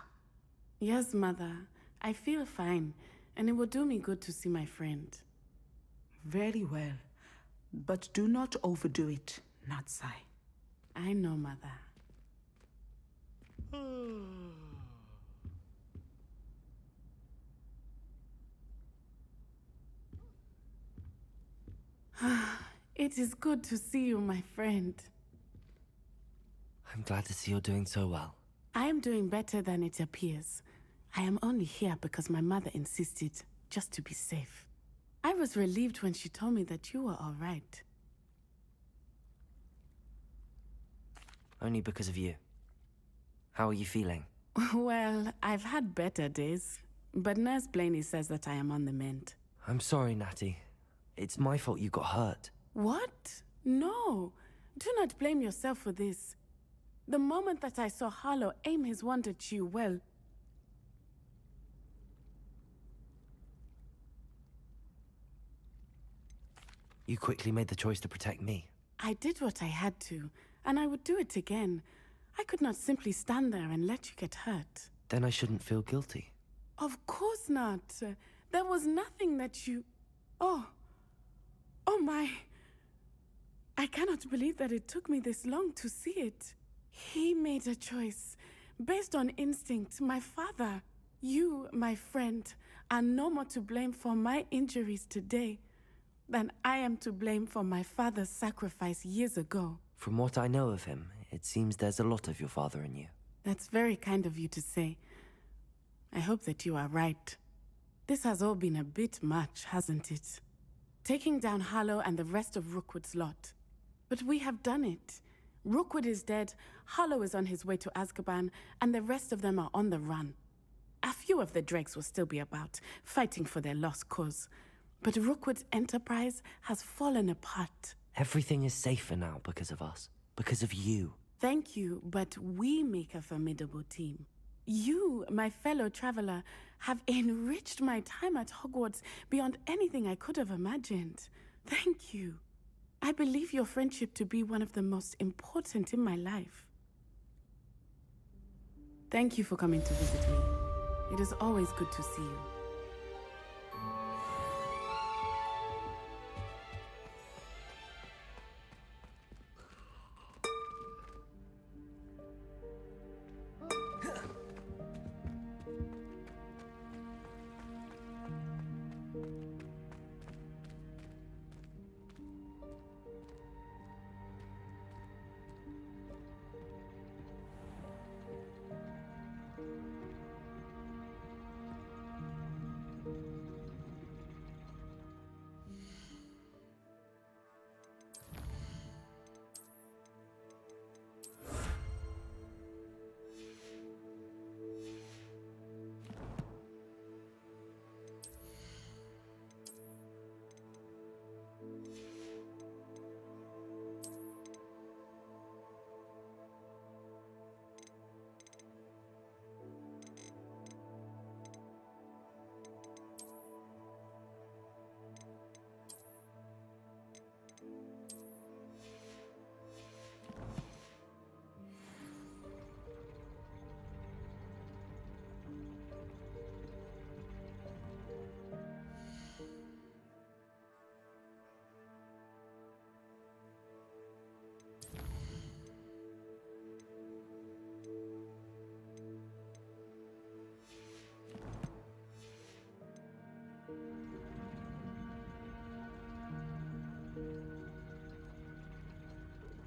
Speaker 2: Yes, Mother. I feel fine, and it will do me good to see my friend.
Speaker 14: Very well. But do not overdo it, Natsai.
Speaker 2: I know, Mother. It is good to see you, my friend.
Speaker 3: I'm glad to see you're doing so well.
Speaker 2: I am doing better than it appears. I am only here because my mother insisted, just to be safe. I was relieved when she told me that you were all right.
Speaker 3: Only because of you. How are you feeling?
Speaker 2: Well, I've had better days, but Nurse Blaney says that I am on the mend.
Speaker 3: I'm sorry, Natty. It's my fault you got hurt.
Speaker 2: What? No. Do not blame yourself for this. The moment that I saw Harlow aim his wand at you, well...
Speaker 3: You quickly made the choice to protect me.
Speaker 2: I did what I had to, and I would do it again. I could not simply stand there and let you get hurt.
Speaker 3: Then I shouldn't feel guilty.
Speaker 2: Of course not. There was nothing that you... Oh my... I cannot believe that it took me this long to see it. He made a choice, based on instinct. My father, you, my friend, are no more to blame for my injuries today than I am to blame for my father's sacrifice years ago.
Speaker 3: From what I know of him, it seems there's a lot of your father in you.
Speaker 2: That's very kind of you to say. I hope that you are right. This has all been a bit much, hasn't it? Taking down Harlow and the rest of Rookwood's lot. But we have done it. Rookwood is dead, Harlow is on his way to Azkaban, and the rest of them are on the run. A few of the dregs will still be about, fighting for their lost cause. But Rookwood's enterprise has fallen apart.
Speaker 3: Everything is safer now because of us. Because of you.
Speaker 2: Thank you, but we make a formidable team. You, my fellow traveler, have enriched my time at Hogwarts beyond anything I could have imagined. Thank you. I believe your friendship to be one of the most important in my life. Thank you for coming to visit me. It is always good to see you.